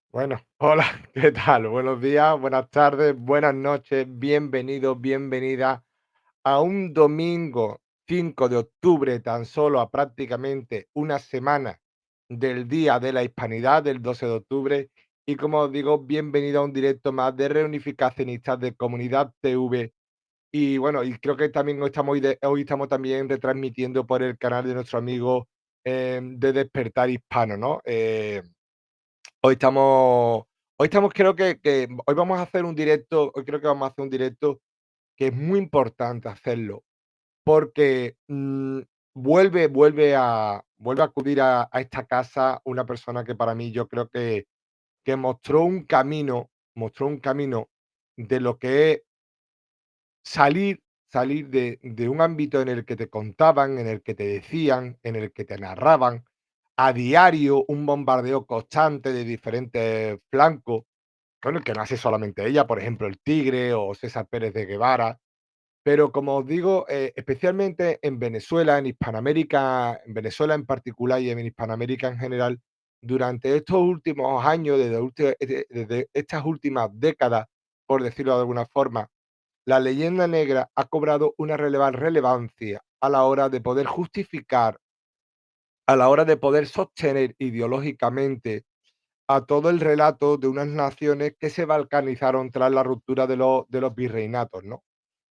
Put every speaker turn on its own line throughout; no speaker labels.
Bueno, hola, ¿qué tal? Buenos días, buenas tardes, buenas noches, bienvenido, bienvenida a un domingo 5 de octubre, tan solo a prácticamente una semana del Día de la Hispanidad, del 12 de octubre. Y como os digo, bienvenido a un directo más de Reunificacionistas de Comunidad TV. Y bueno, y creo que también hoy estamos también retransmitiendo por el canal de nuestro amigo de Despertar Hispano, ¿no? Hoy estamos creo que hoy vamos a hacer un directo, hoy creo que vamos a hacer un directo que es muy importante hacerlo, porque, vuelve a acudir a esta casa una persona que para mí yo creo que mostró un camino de lo que es salir de un ámbito en el que te contaban, en el que te decían, en el que te narraban a diario un bombardeo constante de diferentes flancos, con el que no hace solamente ella, por ejemplo, El Tigre o César Pérez de Guevara. Pero como os digo, especialmente en Venezuela, en Hispanoamérica, en Venezuela en particular y en Hispanoamérica en general, durante estos últimos años, desde estas últimas décadas, por decirlo de alguna forma, la leyenda negra ha cobrado una relevancia a la hora de poder justificar, a la hora de poder sostener ideológicamente a todo el relato de unas naciones que se balcanizaron tras la ruptura de los virreinatos, ¿no?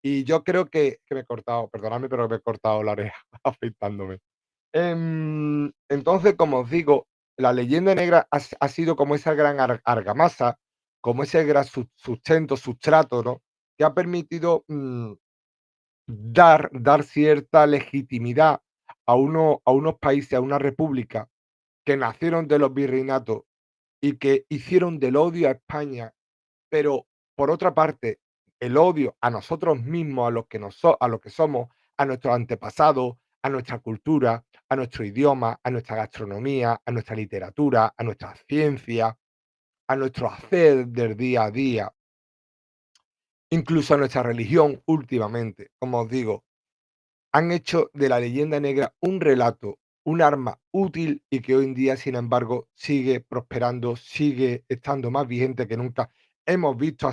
Y yo creo que me he cortado, perdonadme, pero me he cortado la oreja afeitándome. Entonces, como os digo, la leyenda negra ha sido como esa gran argamasa, como ese gran sustento, sustrato, ¿no? Que ha permitido dar cierta legitimidad a unos países, a una república que nacieron de los virreinatos y que hicieron del odio a España, pero por otra parte, el odio a nosotros mismos, a lo que somos, a nuestros antepasados, a nuestra cultura, a nuestro idioma, a nuestra gastronomía, a nuestra literatura, a nuestra ciencia, a nuestro hacer del día a día, incluso a nuestra religión últimamente, como os digo. Han hecho de la leyenda negra un relato, un arma útil y que hoy en día, sin embargo, sigue prosperando, sigue estando más vigente que nunca. Hemos visto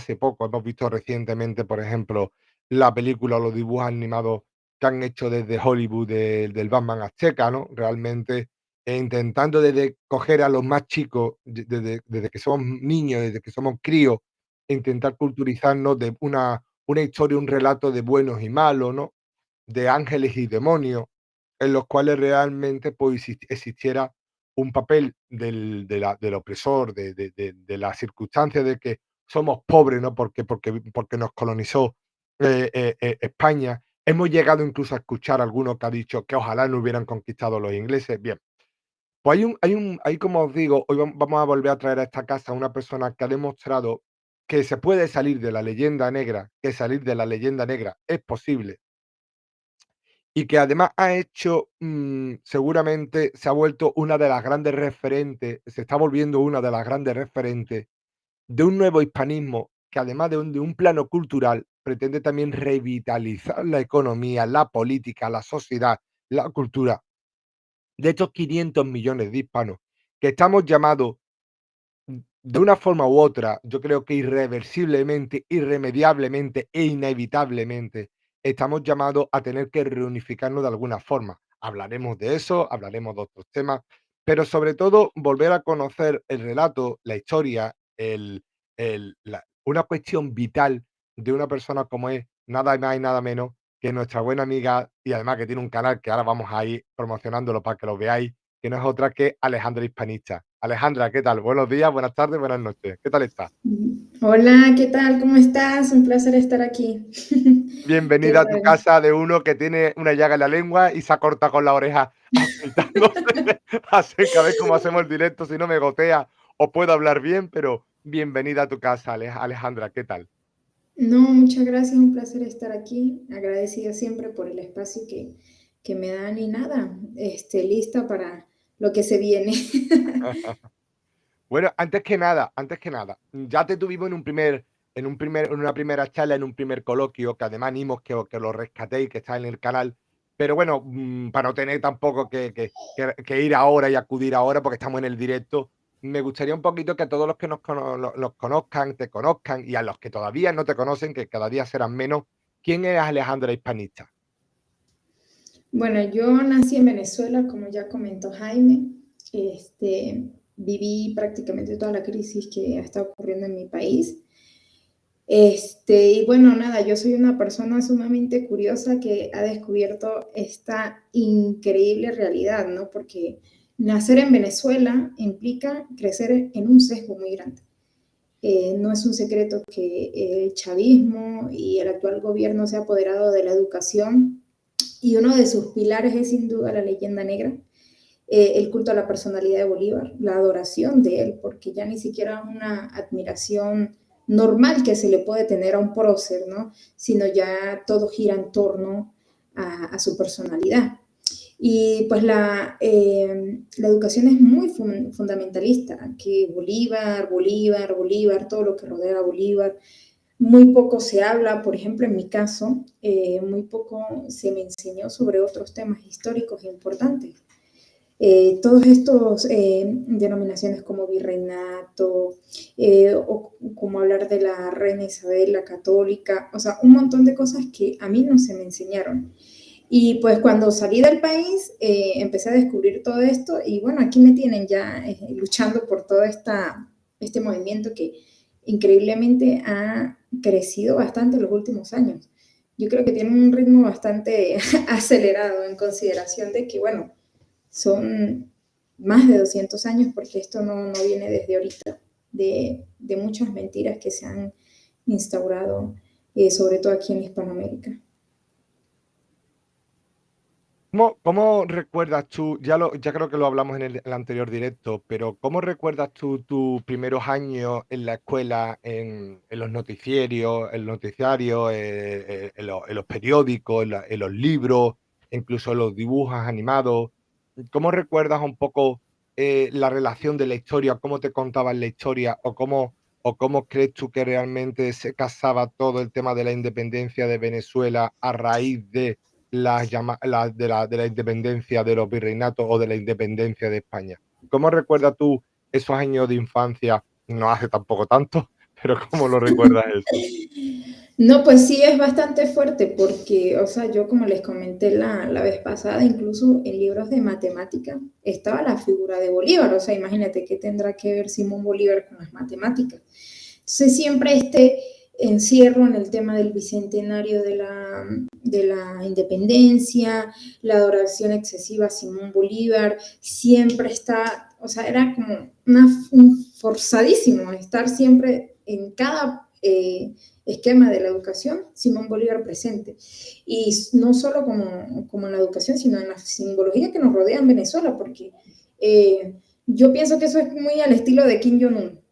recientemente, por ejemplo, la película o los dibujos animados que han hecho desde Hollywood del Batman azteca, ¿no? Realmente intentando desde coger a los más chicos, desde que somos niños, desde que somos críos, e intentar culturizarnos de una historia, un relato de buenos y malos, ¿no? De ángeles y demonios, en los cuales realmente pues, existiera un papel del opresor, de la circunstancia de que somos pobres, ¿no? Porque nos colonizó España. Hemos llegado incluso a escuchar a alguno que ha dicho que ojalá no hubieran conquistado los ingleses. Bien, pues hay como os digo, hoy vamos a volver a traer a esta casa a una persona que ha demostrado que se puede salir de la leyenda negra, que salir de la leyenda negra es posible y que además ha hecho, seguramente se ha vuelto una de las grandes referentes, se está volviendo una de las grandes referentes de un nuevo hispanismo que además de un plano cultural, pretende también revitalizar la economía, la política, la sociedad, la cultura de estos 500 millones de hispanos que estamos llamados de una forma u otra, yo creo que irreversiblemente, irremediablemente e inevitablemente estamos llamados a tener que reunificarnos de alguna forma. Hablaremos de eso, hablaremos de otros temas, pero sobre todo volver a conocer el relato, la historia, una cuestión vital de una persona como es nada más y nada menos que nuestra buena amiga y además que tiene un canal que ahora vamos a ir promocionándolo para que lo veáis, que no es otra que Alejandra Hispanista. Alejandra, ¿qué tal? Buenos días, buenas tardes, buenas noches. ¿Qué tal estás?
Hola, ¿qué tal? ¿Cómo estás? Un placer estar aquí. ¿Qué
Bienvenida a tu
tal?
casa de uno que tiene una llaga en la lengua y se ha cortado con la oreja afeitándose. Así que a ver cómo hacemos el directo, si no me gotea o puedo hablar bien, pero bienvenida a tu casa, Alejandra, ¿qué tal?
No, muchas gracias, un placer estar aquí. Agradecida siempre por el espacio que me dan y nada, lista para lo que se viene.
Bueno, antes que nada, ya te tuvimos en una primera charla, en un primer coloquio, que además animo que lo rescatéis, que está en el canal. Pero bueno, para no tener tampoco que ir ahora y acudir ahora, porque estamos en el directo. me gustaría un poquito que a todos los que los conozcan, te conozcan, y a los que todavía no te conocen, que cada día serán menos, ¿quién es Alejandra Hispanista?
Bueno, yo nací en Venezuela, como ya comentó Jaime. Viví prácticamente toda la crisis que ha estado ocurriendo en mi país. Y bueno, nada, yo soy una persona sumamente curiosa que ha descubierto esta increíble realidad, ¿no? Porque nacer en Venezuela implica crecer en un sesgo muy grande. No es un secreto que el chavismo y el actual gobierno se ha apoderado de la educación y uno de sus pilares es sin duda la leyenda negra, el culto a la personalidad de Bolívar, la adoración de él, porque ya ni siquiera una admiración normal que se le puede tener a un prócer, ¿no? Sino ya todo gira en torno a su personalidad. Y pues la educación es muy fundamentalista, que Bolívar, Bolívar, Bolívar, todo lo que rodea a Bolívar. Muy poco se habla, por ejemplo, en mi caso, muy poco se me enseñó sobre otros temas históricos importantes. Todos estos denominaciones como virreinato, o como hablar de la reina Isabel, la católica, o sea, un montón de cosas que a mí no se me enseñaron. Y pues cuando salí del país, empecé a descubrir todo esto y bueno, aquí me tienen ya luchando por todo este movimiento que increíblemente ha crecido bastante en los últimos años. Yo creo que tiene un ritmo bastante acelerado en consideración de que, bueno, son más de 200 años porque esto no viene desde ahorita, de muchas mentiras que se han instaurado, sobre todo aquí en Hispanoamérica.
¿Cómo recuerdas tú? Ya creo que lo hablamos en el anterior directo, pero ¿cómo recuerdas tú tus primeros años en la escuela, en los noticiarios, en los periódicos, en los libros, incluso en los dibujos animados? ¿Cómo recuerdas un poco la relación de la historia? ¿Cómo te contaban la historia? O cómo crees tú que realmente se casaba todo el tema de la independencia de Venezuela a raíz de de la independencia de los virreinatos o de la independencia de España? ¿Cómo recuerdas tú esos años de infancia? No hace tampoco tanto, pero ¿cómo lo recuerdas eso?
No, pues sí es bastante fuerte porque, o sea, yo como les comenté la vez pasada, incluso en libros de matemática estaba la figura de Bolívar, o sea, imagínate qué tendrá que ver Simón Bolívar con las matemáticas. Entonces siempre este encierro en el tema del bicentenario de la independencia, la adoración excesiva a Simón Bolívar, siempre está, o sea, era como un forzadísimo estar siempre en cada esquema de la educación, Simón Bolívar presente. Y no solo como en la educación, sino en la simbología que nos rodea en Venezuela, porque yo pienso que eso es muy al estilo de Kim Jong-un.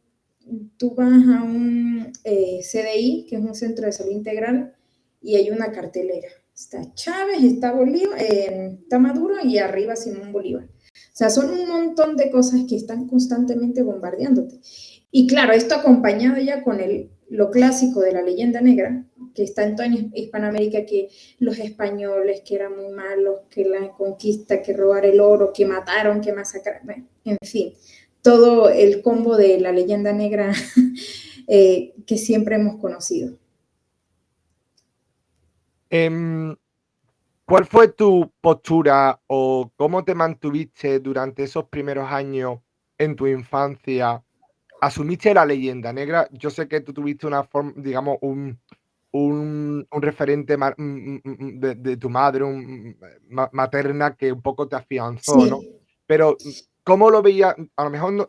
Tú vas a un CDI, que es un centro de salud integral, y hay una cartelera. Está Chávez, está Bolívar, está Maduro y arriba Simón Bolívar. O sea, son un montón de cosas que están constantemente bombardeándote. Y claro, esto acompañado ya con lo clásico de la leyenda negra, que está en toda Hispanoamérica, que los españoles, que eran muy malos, que la conquista, que robar el oro, que mataron, que masacraron, bueno, en fin, todo el combo de la leyenda negra que siempre hemos conocido.
Em, ¿Cuál fue tu postura o cómo te mantuviste durante esos primeros años en tu infancia? ¿Asumiste la leyenda negra? Yo sé que tú tuviste una forma, digamos, un referente de tu madre, materna, que un poco te afianzó, ¿no?
Sí,
Pero, ¿cómo lo veías? A lo mejor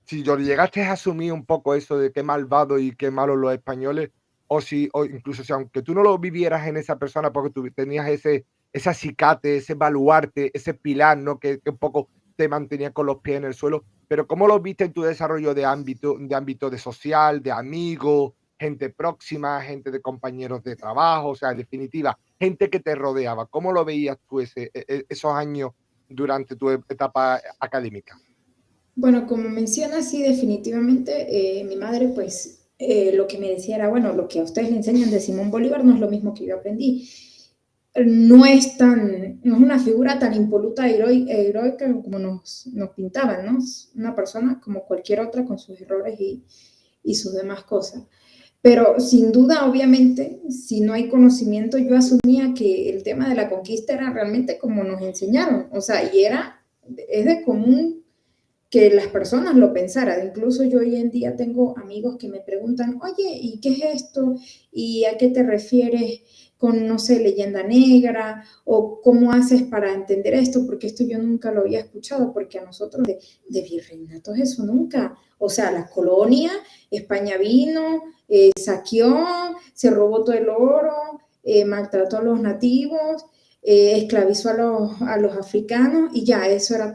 si lo llegaste a asumir un poco eso de qué malvado y qué malos los españoles, o incluso si aunque tú no lo vivieras en esa persona, porque tú tenías ese acicate, ese baluarte, ese pilar, ¿no? Que un poco te mantenía con los pies en el suelo, pero ¿cómo lo viste en tu desarrollo de ámbito de social, de amigos, gente próxima, gente de compañeros de trabajo? O sea, en definitiva, gente que te rodeaba. ¿Cómo lo veías tú esos años durante tu etapa académica?
bueno, como mencionas, sí, definitivamente mi madre, pues lo que me decía era, bueno, lo que a ustedes le enseñan de Simón Bolívar no es lo mismo que yo aprendí. no es una figura tan impoluta heroica como nos pintaban, ¿no? Es una persona como cualquier otra con sus errores y sus demás cosas. Pero sin duda, obviamente, si no hay conocimiento, yo asumía que el tema de la conquista era realmente como nos enseñaron, o sea, es de común que las personas lo pensaran. Incluso yo hoy en día tengo amigos que me preguntan, oye, ¿y qué es esto? ¿Y a qué te refieres con, no sé, leyenda negra? ¿O cómo haces para entender esto? Porque esto yo nunca lo había escuchado, porque a nosotros de virreinatos eso nunca. O sea, la colonia, España vino, saqueó, se robó todo el oro, maltrató a los nativos, esclavizó a los africanos y ya, eso era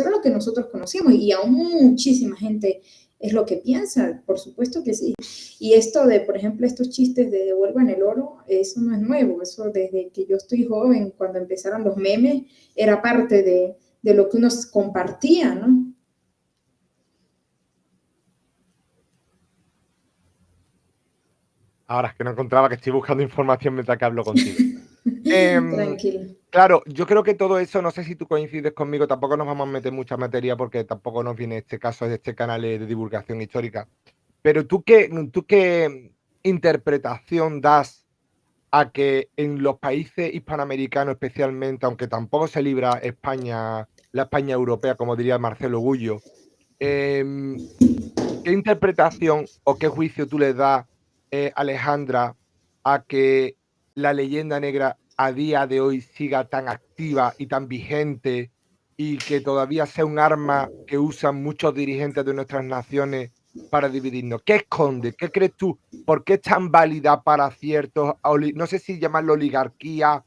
lo que nosotros conocíamos y aún muchísima gente es lo que piensa, por supuesto que sí. Y esto de, por ejemplo, estos chistes de devuelvan el oro, eso no es nuevo, eso desde que yo estoy joven, cuando empezaron los memes, era parte de lo que uno compartía, ¿no?
Ahora es que no encontraba, que estoy buscando información mientras que hablo contigo. Em,
Tranquilo.
claro, yo creo que todo eso, no sé si tú coincides conmigo, tampoco nos vamos a meter mucha materia porque tampoco nos viene este caso de este canal de divulgación histórica. Pero ¿tú qué interpretación das a que en los países hispanoamericanos especialmente, aunque tampoco se libra España, la España europea, como diría Marcelo Gullo, em, ¿qué interpretación o qué juicio tú le das, Alejandra, a que la leyenda negra a día de hoy siga tan activa y tan vigente y que todavía sea un arma que usan muchos dirigentes de nuestras naciones para dividirnos? ¿Qué esconde? ¿Qué crees tú? ¿Por qué es tan válida para ciertos no sé si llamarlo oligarquía,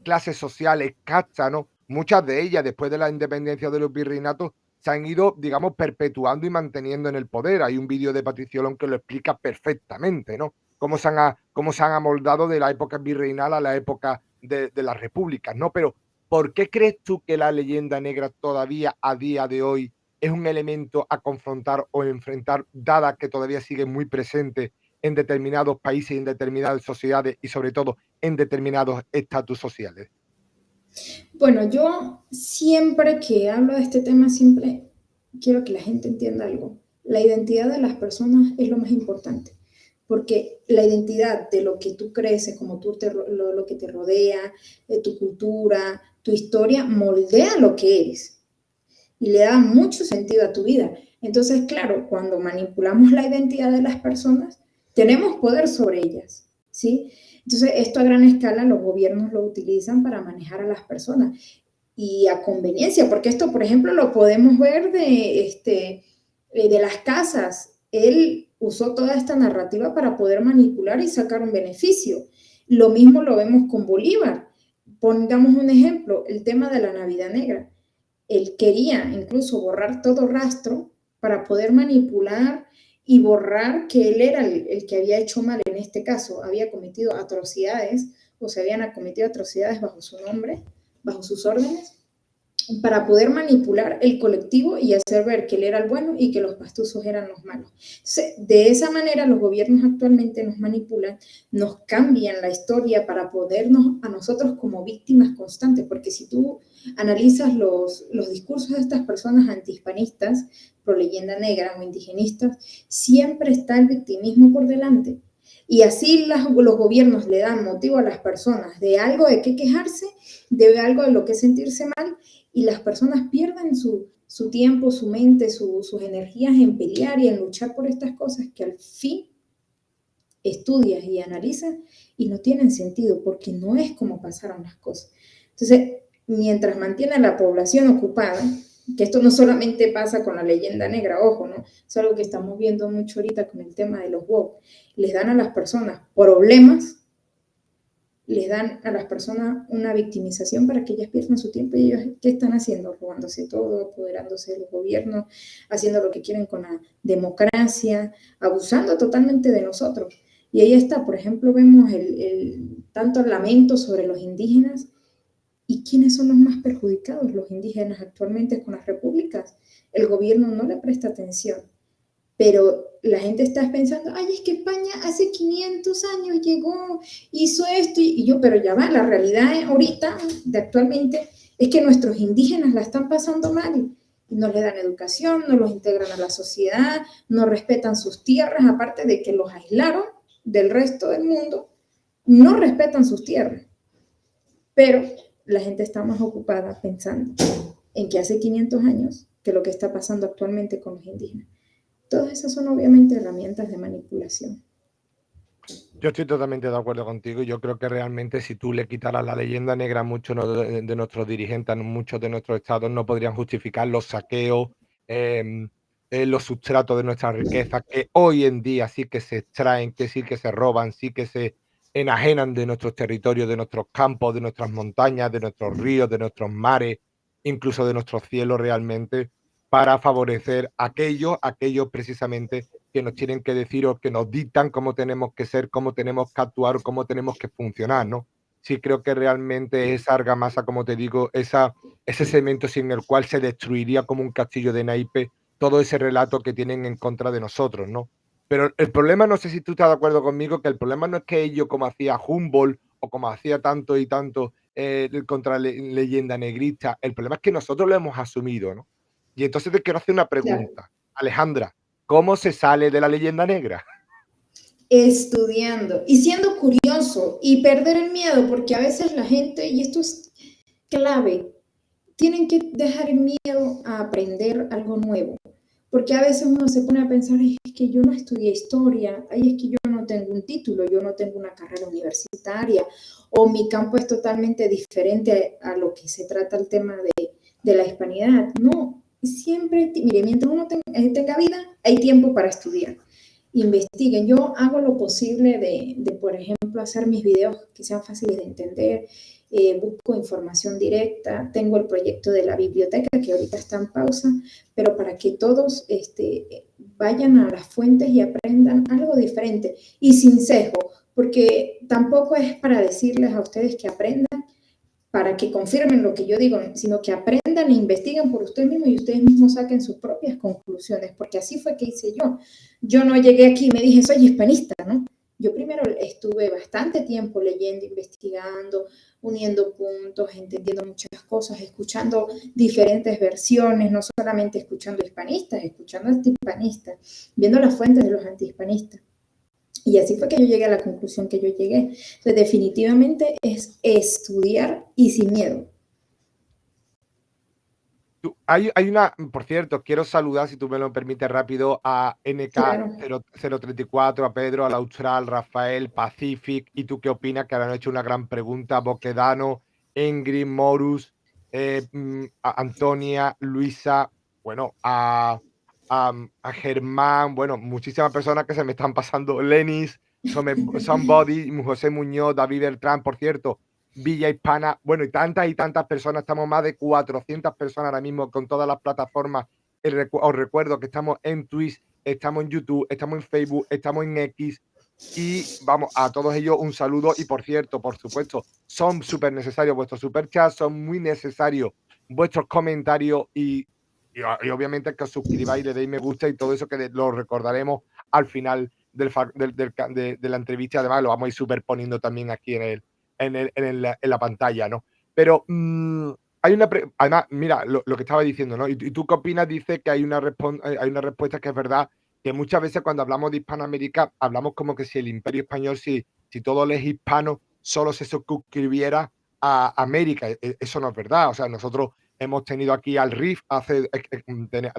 clases sociales, castas, ¿no? Muchas de ellas, después de la independencia de los virreinatos, se han ido, digamos, perpetuando y manteniendo en el poder. Hay un vídeo de Patricio Olón que lo explica perfectamente, ¿no? Cómo se han amoldado de la época virreinal a la época de las repúblicas, ¿no? Pero, ¿por qué crees tú que la leyenda negra todavía a día de hoy es un elemento a confrontar o enfrentar, dada que todavía sigue muy presente en determinados países y en determinadas sociedades y sobre todo en determinados estatus sociales?
Bueno, yo siempre que hablo de este tema, siempre quiero que la gente entienda algo. La identidad de las personas es lo más importante, porque la identidad de lo que tú crees, como lo que te rodea, tu cultura, tu historia, moldea lo que eres y le da mucho sentido a tu vida. Entonces, claro, cuando manipulamos la identidad de las personas, tenemos poder sobre ellas, ¿sí? Entonces, esto a gran escala los gobiernos lo utilizan para manejar a las personas y a conveniencia, porque esto, por ejemplo, lo podemos ver de las casas. Él usó toda esta narrativa para poder manipular y sacar un beneficio. Lo mismo lo vemos con Bolívar. Pongamos un ejemplo, el tema de la Navidad Negra. Él quería incluso borrar todo rastro para poder manipular y borrar que él era el que había hecho mal en este caso, había cometido atrocidades o se habían cometido atrocidades bajo su nombre, bajo sus órdenes, para poder manipular el colectivo y hacer ver que él era el bueno y que los pastusos eran los malos. Entonces, de esa manera los gobiernos actualmente nos manipulan, nos cambian la historia para podernos a nosotros como víctimas constantes, porque si tú analizas los discursos de estas personas antihispanistas, pro leyenda negra o indigenistas, siempre está el victimismo por delante. Y así los gobiernos le dan motivo a las personas de algo de qué quejarse, de algo de lo que sentirse mal, y las personas pierden su tiempo, su mente, sus energías en pelear y en luchar por estas cosas que al fin estudias y analizas y no tienen sentido porque no es como pasaron las cosas. Entonces, mientras mantiene a la población ocupada, que esto no solamente pasa con la leyenda negra, ojo, ¿no? Es algo que estamos viendo mucho ahorita con el tema de los woke. Les dan a las personas problemas, les dan a las personas una victimización para que ellas pierdan su tiempo y ellos, ¿qué están haciendo? Robándose todo, apoderándose de los gobiernos, haciendo lo que quieren con la democracia, abusando totalmente de nosotros. Y ahí está, por ejemplo, vemos tanto el lamento sobre los indígenas y quiénes son los más perjudicados, los indígenas actualmente con las repúblicas. El gobierno no le presta atención. pero la gente está pensando, ay, es que España hace 500 años llegó, hizo esto, y yo, pero ya va, la realidad ahorita, de actualmente, es que nuestros indígenas la están pasando mal. No le dan educación, no los integran a la sociedad, no respetan sus tierras, aparte de que los aislaron del resto del mundo, no respetan sus tierras. Pero la gente está más ocupada pensando en que hace 500 años que lo que está pasando actualmente con los indígenas. Todas esas son obviamente herramientas de manipulación.
Yo estoy totalmente de acuerdo contigo. Yo creo que realmente si tú le quitaras la leyenda negra a muchos de nuestros dirigentes, a muchos de nuestros estados, no podrían justificar los saqueos, em, los sustratos de nuestra riqueza, que hoy en día sí que se extraen, que sí que se roban, sí que se enajenan de nuestros territorios, de nuestros campos, de nuestras montañas, de nuestros ríos, de nuestros mares, incluso de nuestros cielos realmente, para favorecer aquellos precisamente que nos tienen que decir o que nos dictan cómo tenemos que ser, cómo tenemos que actuar o cómo tenemos que funcionar, ¿no? Sí creo que realmente esa argamasa, como te digo, ese cemento sin el cual se destruiría como un castillo de naipes todo ese relato que tienen en contra de nosotros, ¿no? Pero el problema, no sé si tú estás de acuerdo conmigo, que el problema no es que ellos, como hacía Humboldt o como hacía tanto y tanto contra leyenda negrista, el problema es que nosotros lo hemos asumido, ¿no? Y entonces te quiero hacer una
Claro.
pregunta, Alejandra. ¿Cómo se sale de la leyenda negra?
Estudiando y siendo curioso y perder el miedo, porque a veces la gente, y esto es clave, tienen que dejar el miedo a aprender algo nuevo, porque a veces uno se pone a pensar, "Ay, es que yo no estudié historia, ay, es que yo no tengo un título, yo no tengo una carrera universitaria, o mi campo es totalmente diferente a lo que se trata el tema de la hispanidad". No, siempre, mire, mientras uno tenga vida, hay tiempo para estudiar. Investiguen. Yo hago lo posible por ejemplo, hacer mis videos que sean fáciles de entender, busco información directa, tengo el proyecto de la biblioteca que ahorita está en pausa, pero para que todos vayan a las fuentes y aprendan algo diferente y sin sesgo, porque tampoco es para decirles a ustedes que aprendan, para que confirmen lo que yo digo, sino que aprendan e investiguen por ustedes mismos y ustedes mismos saquen sus propias conclusiones, porque así fue que hice yo. Yo no llegué aquí y me dije, soy hispanista, ¿no? Yo primero estuve bastante tiempo leyendo, investigando, uniendo puntos, entendiendo muchas cosas, escuchando diferentes versiones, no solamente escuchando hispanistas, escuchando antihispanistas, viendo las fuentes de los antihispanistas. Y así fue que yo llegué a la conclusión que yo llegué. Entonces, definitivamente es estudiar y sin miedo.
Hay una, por cierto, quiero saludar, si tú me lo permites rápido, a
Claro.
NK034, a Pedro, al Austral, Rafael, Pacific. ¿Y tú qué opinas? Que ahora han hecho una gran pregunta. Boquedano, Ingrid, Morus, a Antonia, Luisa, bueno, a Germán, bueno, muchísimas personas que se me están pasando. Lenis, Somebody, José Muñoz, David Bertrán, por cierto. Villa Hispana, bueno, y tantas personas, estamos más de 400 personas ahora mismo con todas las plataformas. Os recuerdo que estamos en Twitch, estamos en YouTube, estamos en Facebook, estamos en X y vamos, a todos ellos un saludo y por cierto, por supuesto, son súper necesarios vuestros superchats, son muy necesarios vuestros comentarios y obviamente que os suscribáis, le deis me gusta y todo eso que lo recordaremos al final de la entrevista. Además, lo vamos a ir superponiendo también aquí en la pantalla, ¿no? Pero hay una. Además, mira lo que estaba diciendo, ¿no? ¿Y tú qué opinas? Dice que hay hay una respuesta que es verdad, que muchas veces cuando hablamos de Hispanoamérica, hablamos como que si el Imperio Español, si todo es hispano, solo se suscribiera a América. Eso no es verdad. O sea, nosotros hemos tenido aquí al RIF,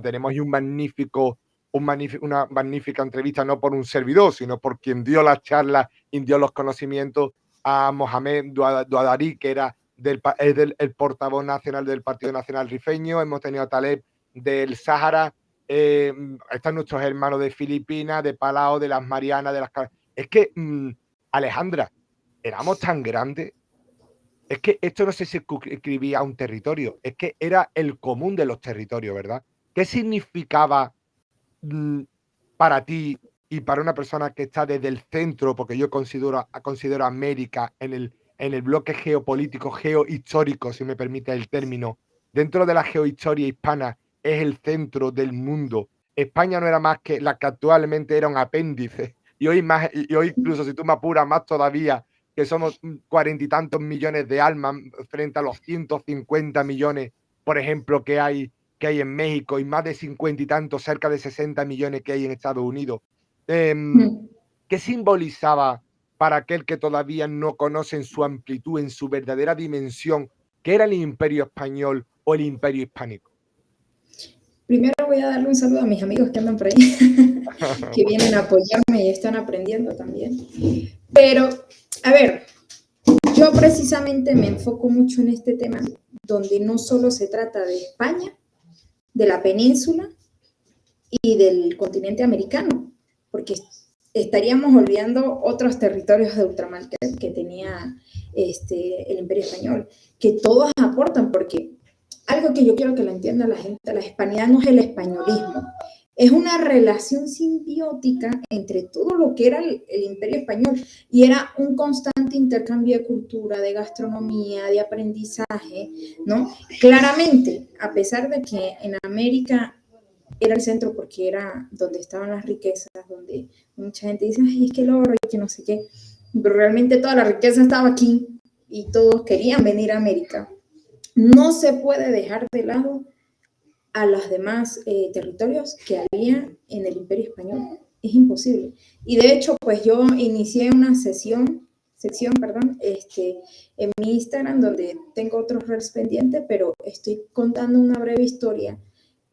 tenemos ahí una magnífica entrevista, no por un servidor, sino por quien dio la charla y dio los conocimientos a Mohamed Douadari, que era el portavoz nacional del Partido Nacional Rifeño. Hemos tenido a Taleb del Sáhara, están nuestros hermanos de Filipinas, de Palau, de las Marianas, de las... Es que, Alejandra, éramos tan grandes. Es que esto no se circunscribía a un territorio, es que era el común de los territorios, ¿verdad? ¿Qué significaba mm, para ti y para una persona que está desde el centro, porque yo considero América en el bloque geopolítico, geohistórico, si me permite el término, dentro de la geohistoria hispana, es el centro del mundo, España no era más que la que actualmente era un apéndice. Y hoy incluso, si tú me apuras más todavía, que somos cuarenta y tantos millones de almas frente a los 150 millones, por ejemplo, que hay en México y más de 50 y tantos, cerca de 60 millones que hay en Estados Unidos. Em,
Mm.
¿Qué simbolizaba para aquel que todavía no conoce en su amplitud, en su verdadera dimensión, qué era el Imperio Español o el Imperio Hispánico?
Primero voy a darle un saludo a mis amigos que andan por ahí, que
Por
vienen a
supuesto.
apoyarme y están aprendiendo también. Pero, a ver, yo precisamente me enfoco mucho en este tema, donde no solo se trata de España, de la península y del continente americano, porque estaríamos olvidando otros territorios de ultramar que tenía el Imperio Español, que todos aportan, porque algo que yo quiero que lo entienda la gente, la hispanidad no es el españolismo, es una relación simbiótica entre todo lo que era el Imperio Español y era un constante intercambio de cultura, de gastronomía, de aprendizaje, ¿no? Claramente, a pesar de que en América era el centro porque era donde estaban las riquezas, donde mucha gente dice, ay, es que el oro y que no sé qué, pero realmente toda la riqueza estaba aquí y todos querían venir a América. No se puede dejar de lado a los demás territorios que había en el Imperio Español. Es imposible. Y de hecho, pues yo inicié una sección, perdón, en mi Instagram donde tengo otros reels pendientes, pero estoy contando una breve historia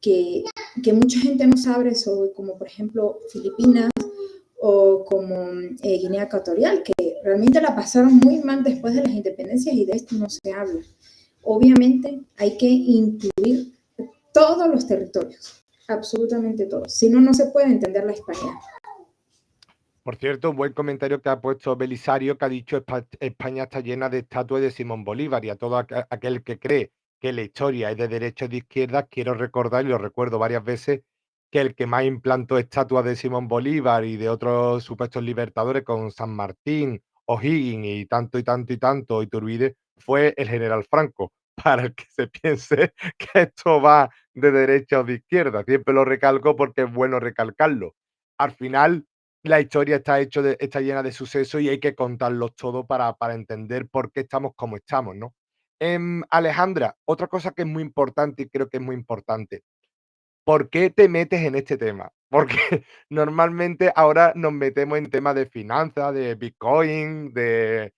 que, que mucha gente no sabe sobre, como por ejemplo Filipinas o como Guinea Ecuatorial, que realmente la pasaron muy mal después de las independencias y de esto no se habla. Obviamente hay que incluir todos los territorios, absolutamente todos. Si no, no se puede entender la España.
Por cierto, un buen comentario que ha puesto Belisario, que ha dicho: España está llena de estatuas de Simón Bolívar", y a todo aquel que cree que la historia es de derecha o de izquierda, quiero recordar, y lo recuerdo varias veces, que el que más implantó estatuas de Simón Bolívar y de otros supuestos libertadores con San Martín, O'Higgins y tanto, y tanto, y tanto, Iturbide, fue el general Franco. Para el que se piense que esto va de derecha o de izquierda, siempre lo recalco porque es bueno recalcarlo. Al final, la historia está llena de sucesos y hay que contarlos todos para entender por qué estamos como estamos, ¿no? Alejandra, otra cosa que es muy importante y creo que es muy importante, ¿por qué te metes en este tema? Porque normalmente ahora nos metemos en temas de finanzas, de Bitcoin, de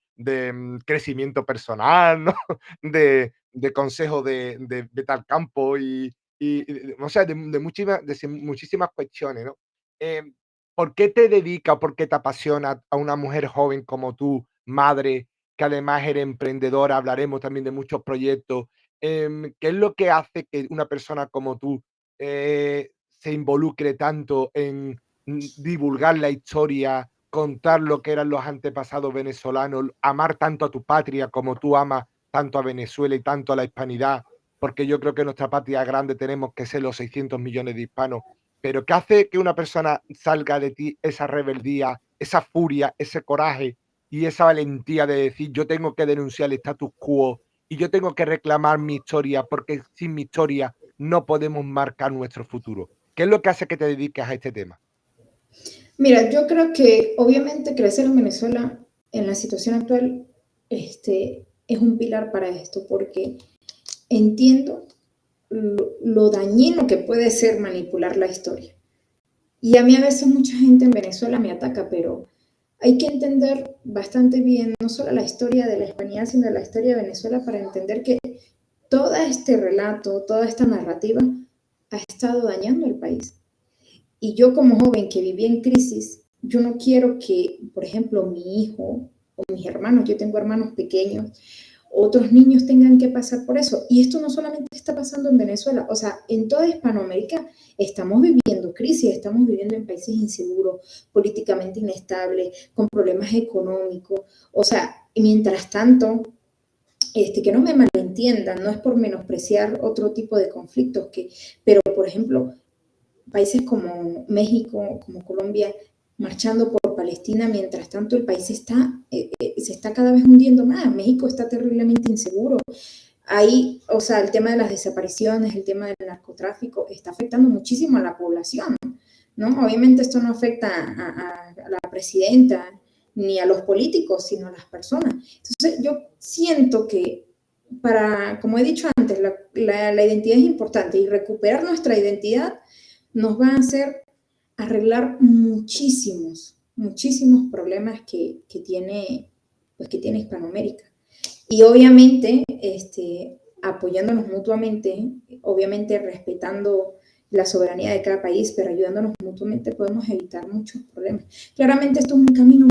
crecimiento personal, ¿no? De consejo de tal campo o sea, de muchísimas cuestiones, ¿no? Em, ¿Por qué te dedicas, por qué te apasiona a una mujer joven como tú, madre, que además eres emprendedora? Hablaremos también de muchos proyectos. ¿Qué es lo que hace que una persona como tú se involucre tanto en divulgar la historia, contar lo que eran los antepasados venezolanos, amar tanto a tu patria como tú amas tanto a Venezuela y tanto a la hispanidad, porque yo creo que nuestra patria grande tenemos que ser los 600 millones de hispanos, pero ¿qué hace que una persona salga de ti esa rebeldía, esa furia, ese coraje y esa valentía de decir yo tengo que denunciar el status quo y yo tengo que reclamar mi historia porque sin mi historia no podemos marcar nuestro futuro? ¿Qué es lo que hace que te dediques a este tema?
Mira, yo creo que obviamente crecer en Venezuela en la situación actual es un pilar para esto, porque entiendo lo dañino que puede ser manipular la historia. Y a mí a veces mucha gente en Venezuela me ataca, pero hay que entender bastante bien no solo la historia de la hispanidad, sino la historia de Venezuela para entender que todo este relato, toda esta narrativa ha estado dañando el país. Y yo como joven que viví en crisis, yo no quiero que, por ejemplo, mi hijo o mis hermanos, yo tengo hermanos pequeños, otros niños tengan que pasar por eso. Y esto no solamente está pasando en Venezuela, o sea, en toda Hispanoamérica estamos viviendo crisis, estamos viviendo en países inseguros, políticamente inestables, con problemas económicos. O sea, mientras tanto, que no me malentiendan, no es por menospreciar otro tipo de conflictos, pero por ejemplo, países como México, como Colombia, marchando por Palestina, mientras tanto el país se está cada vez hundiendo más. México está terriblemente inseguro. ahí, o sea, el tema de las desapariciones, el tema del narcotráfico, está afectando muchísimo a la población, ¿no? Obviamente esto no afecta a la presidenta ni a los políticos, sino a las personas. Entonces, yo siento que como he dicho antes, la identidad es importante y recuperar nuestra identidad nos va a hacer arreglar muchísimos problemas que tiene Hispanoamérica. Y obviamente, apoyándonos mutuamente, obviamente respetando la soberanía de cada país, pero ayudándonos mutuamente podemos evitar muchos problemas. Claramente esto es un camino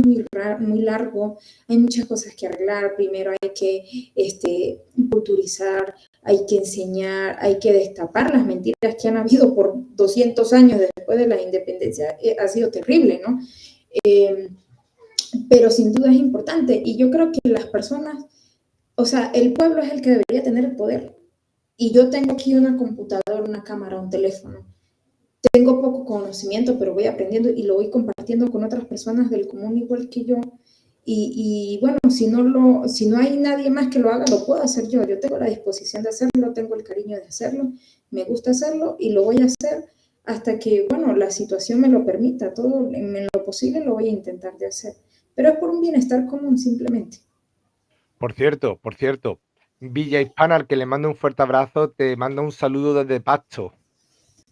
muy largo, hay muchas cosas que arreglar. Primero hay que culturizar, hay que enseñar, hay que destapar las mentiras que han habido por 200 años después de la independencia. Ha sido terrible, ¿no? Eh, pero sin duda es importante y yo creo que las personas, o sea, el pueblo es el que debería tener el poder. Y yo tengo aquí una computadora, una cámara, un teléfono. Tengo poco conocimiento, pero voy aprendiendo y lo voy compartiendo con otras personas del común igual que yo. Y bueno, si no hay nadie más que lo haga, lo puedo hacer yo. Yo tengo la disposición de hacerlo, tengo el cariño de hacerlo, me gusta hacerlo y lo voy a hacer hasta que, bueno, la situación me lo permita. Todo en lo posible lo voy a intentar de hacer. Pero es por un bienestar común simplemente.
Por cierto, Villa Hispana, al que le mando un fuerte abrazo, te manda un saludo desde Pasto.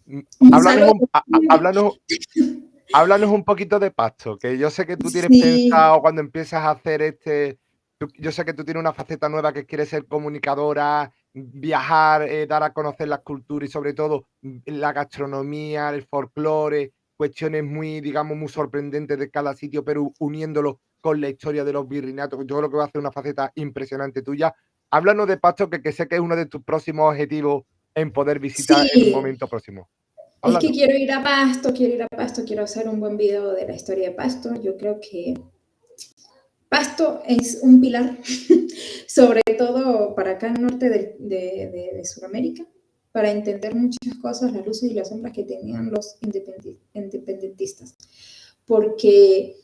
Mm,
Un
háblanos
saludo.
un háblanos un poquito de Pasto, que yo sé que tú tienes
Sí,
pensado cuando empiezas a hacer yo sé que tú tienes una faceta nueva que quieres ser comunicadora, viajar, dar a conocer las culturas y sobre todo la gastronomía, el folclore, cuestiones muy, digamos, muy sorprendentes de cada sitio, pero uniéndolo con la historia de los virreinatos. Yo creo que va a ser una faceta impresionante tuya. Háblanos de Pasto, que sé que es uno de tus próximos objetivos en poder visitar en un
sí.
momento próximo.
Es que
Háblanos.
quiero ir a Pasto, quiero hacer un buen video de la historia de Pasto. Yo creo que Pasto es un pilar, sobre todo para acá al norte de Sudamérica, para entender muchas cosas, las luces y las sombras que tenían los independentistas. Porque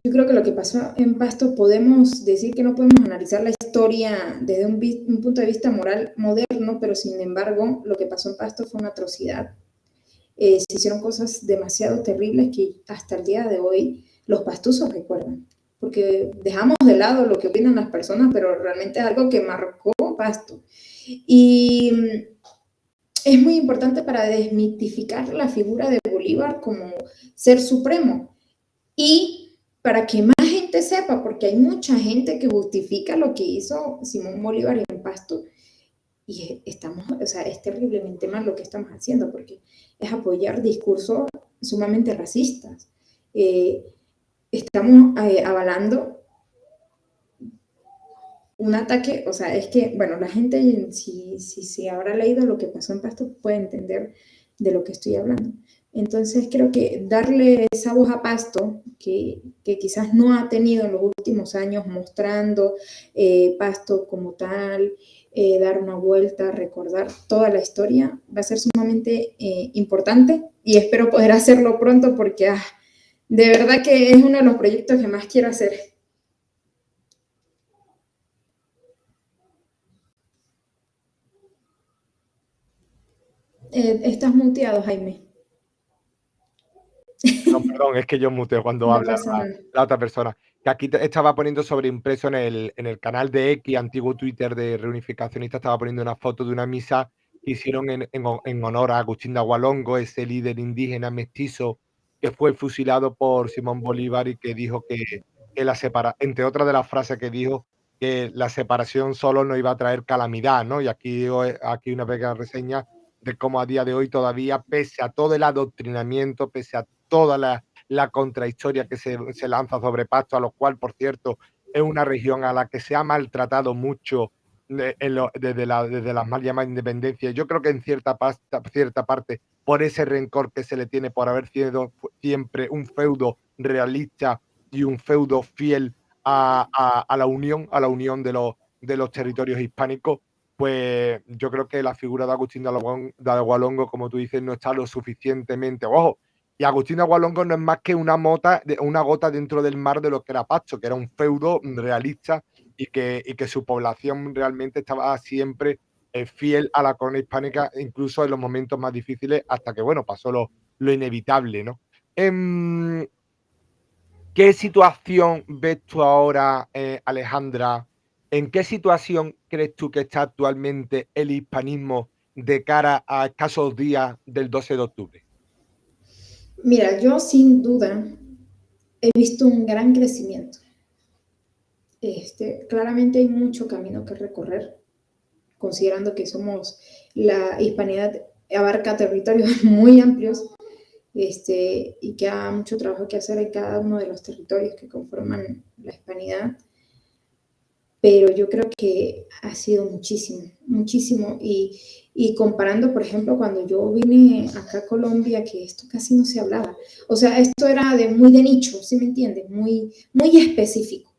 yo creo que lo que pasó en Pasto, podemos decir que no podemos analizar la historia desde un punto de vista moral moderno, pero sin embargo, lo que pasó en Pasto fue una atrocidad. Se hicieron cosas demasiado terribles que hasta el día de hoy los pastusos recuerdan, porque dejamos de lado lo que opinan las personas, pero realmente es algo que marcó Pasto. Y es muy importante para desmitificar la figura de Bolívar como ser supremo y para que más gente sepa, porque hay mucha gente que justifica lo que hizo Simón Bolívar en Pasto y o sea, es terriblemente mal lo que estamos haciendo porque es apoyar discursos sumamente racistas. Eh, Estamos avalando un ataque, o sea, es que, bueno, la gente, si habrá leído lo que pasó en Pasto, puede entender de lo que estoy hablando. Entonces, creo que darle esa voz a Pasto, que quizás no ha tenido en los últimos años, mostrando Pasto como tal, dar una vuelta, recordar toda la historia, va a ser sumamente importante y espero poder hacerlo pronto porque de verdad que es uno de los proyectos que más quiero hacer. Estás muteado, Jaime.
Perdón, es que yo muteo cuando
No
habla
pasa nada.
la otra persona. Que aquí estaba poniendo sobreimpreso en el canal de X, antiguo Twitter de Reunificacionista, estaba poniendo una foto de una misa que hicieron en honor a Agustín de Agualongo, ese líder indígena mestizo que fue fusilado por Simón Bolívar y que dijo entre otras de las frases que dijo, que la separación solo no iba a traer calamidad, ¿no? Y aquí una pequeña reseña de cómo a día de hoy todavía, pese a todo el adoctrinamiento, pese a toda la contrahistoria que se lanza sobre Pasto, a lo cual, por cierto, es una región a la que se ha maltratado mucho desde las mal llamadas independencias. Yo creo que en cierta parte, por ese rencor que se le tiene por haber sido siempre un feudo realista y un feudo fiel a la unión de los territorios hispánicos, pues yo creo que la figura de Agustín de Agualongo, como tú dices, no está lo suficientemente. Ojo, y Agustín de Agualongo no es más que una gota dentro del mar de lo que era Pasto, que era un feudo realista y que su población realmente estaba siempre fiel a la corona hispánica, incluso en los momentos más difíciles, hasta que, bueno, pasó lo inevitable, ¿no? Em, ¿Qué situación ves tú ahora, Alejandra? ¿En qué situación crees tú que está actualmente el hispanismo de cara a escasos días del 12 de octubre?
Mira, yo sin duda he visto un gran crecimiento. Claramente hay mucho camino que recorrer, considerando que somos, la hispanidad abarca territorios muy amplios, y que hay mucho trabajo que hacer en cada uno de los territorios que conforman la hispanidad, pero yo creo que ha sido muchísimo, muchísimo, y comparando, por ejemplo, cuando yo vine acá a Colombia, que esto casi no se hablaba, o sea, esto era muy de nicho, ¿sí me entiendes? Muy, muy específico,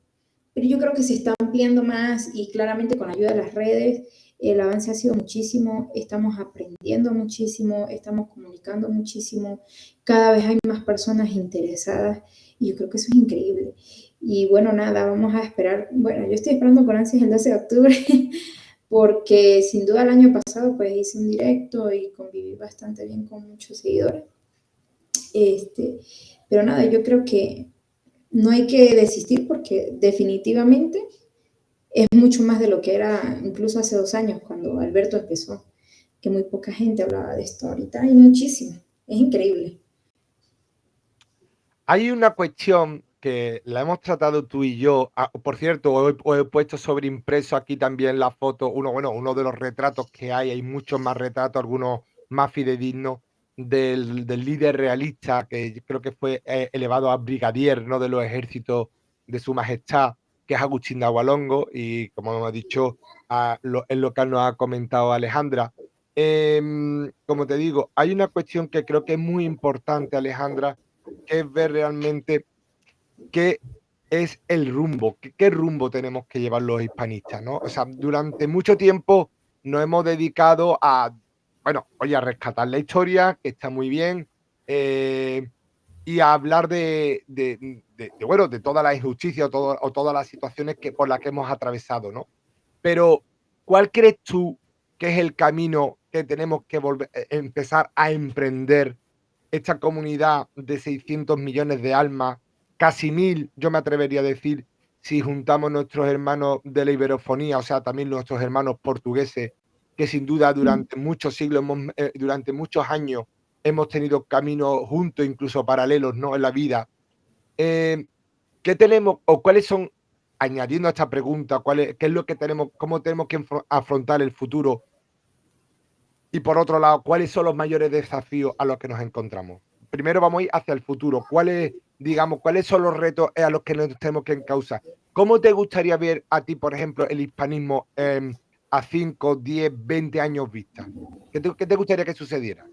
pero yo creo que se está ampliando más y claramente con la ayuda de las redes el avance ha sido muchísimo, estamos aprendiendo muchísimo, estamos comunicando muchísimo, cada vez hay más personas interesadas y yo creo que eso es increíble. Y bueno, nada, vamos a esperar, bueno, yo estoy esperando con ansias el 12 de octubre porque sin duda el año pasado pues hice un directo y conviví bastante bien con muchos seguidores. Este, pero nada, yo creo que no hay que desistir porque definitivamente es mucho más de lo que era incluso hace 2 años cuando Alberto empezó, que muy poca gente hablaba de esto. Ahorita hay muchísimo, es increíble.
Hay una cuestión que la hemos tratado tú y yo. Por cierto, os he puesto sobre impreso aquí también la foto, uno de los retratos que hay muchos más retratos, algunos más fidedignos, del líder realista, que yo creo que fue elevado a brigadier, ¿no? De los ejércitos de Su Majestad, que es Agustín de Agualongo, y como hemos dicho, es lo que nos ha comentado Alejandra. Como te digo, hay una cuestión que creo que es muy importante, Alejandra, que es ver realmente qué es el rumbo, qué rumbo tenemos que llevar los hispanistas, ¿no? O sea, durante mucho tiempo nos hemos dedicado a, bueno, oye, a rescatar la historia, que está muy bien, eh, y a hablar bueno, de todas las injusticias o todas las situaciones por las que hemos atravesado, ¿no? Pero, ¿cuál crees tú que es el camino que tenemos que empezar a emprender esta comunidad de 600 millones de almas, casi 1000, yo me atrevería a decir, si juntamos nuestros hermanos de la iberofonía, o sea, también nuestros hermanos portugueses, que sin duda durante muchos siglos, durante muchos años, hemos tenido caminos juntos, incluso paralelos, ¿no? En la vida. Eh, ¿Qué tenemos o cuáles son, añadiendo a esta pregunta, qué es lo que tenemos, cómo tenemos que afrontar el futuro? Y por otro lado, ¿cuáles son los mayores desafíos a los que nos encontramos? Primero vamos a ir hacia el futuro. ¿Cuáles son los retos a los que nos tenemos que encauzar? ¿Cómo te gustaría ver a ti, por ejemplo, el hispanismo a 5, 10, 20 años vista? ¿Qué te gustaría que sucediera?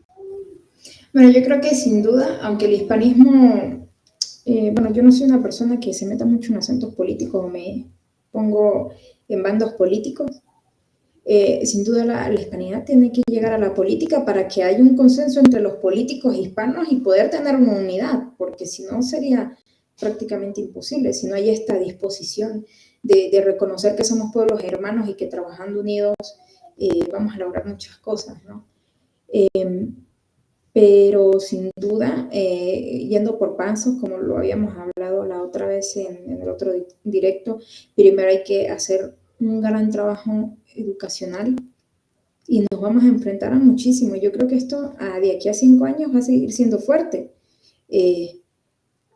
Bueno, yo creo que sin duda, aunque el hispanismo, bueno, yo no soy una persona que se meta mucho en asuntos políticos o me pongo en bandos políticos, sin duda la hispanidad tiene que llegar a la política para que haya un consenso entre los políticos hispanos y poder tener una unidad, porque si no sería prácticamente imposible, si no hay esta disposición de reconocer que somos pueblos hermanos y que trabajando unidos vamos a lograr muchas cosas, ¿no? Pero sin duda, yendo por pasos, como lo habíamos hablado la otra vez en el otro directo, primero hay que hacer un gran trabajo educacional y nos vamos a enfrentar a muchísimo. Yo creo que esto de aquí a 5 años va a seguir siendo fuerte. Eh,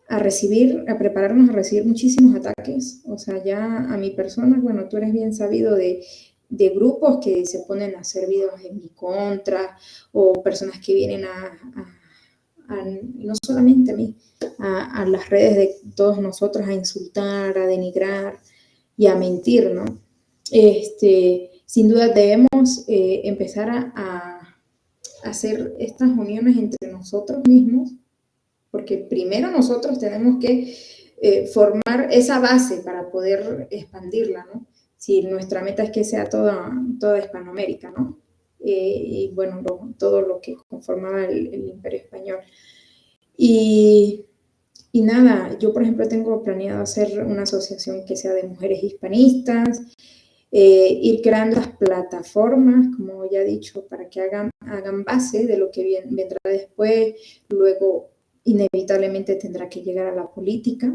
a prepararnos a recibir muchísimos ataques. O sea, ya a mi persona, bueno, tú eres bien sabido de grupos que se ponen a hacer videos en mi contra o personas que vienen no solamente a mí, a las redes de todos nosotros a insultar, a denigrar y a mentir, ¿no? Sin duda debemos empezar a hacer estas uniones entre nosotros mismos porque primero nosotros tenemos que formar esa base para poder expandirla, ¿no? Si nuestra meta es que sea toda Hispanoamérica, ¿no? Y bueno, todo lo que conformaba el Imperio Español. Y, Y nada, yo por ejemplo tengo planeado hacer una asociación que sea de mujeres hispanistas, ir creando las plataformas, como ya he dicho, para que hagan base de lo que vendrá después, luego inevitablemente tendrá que llegar a la política.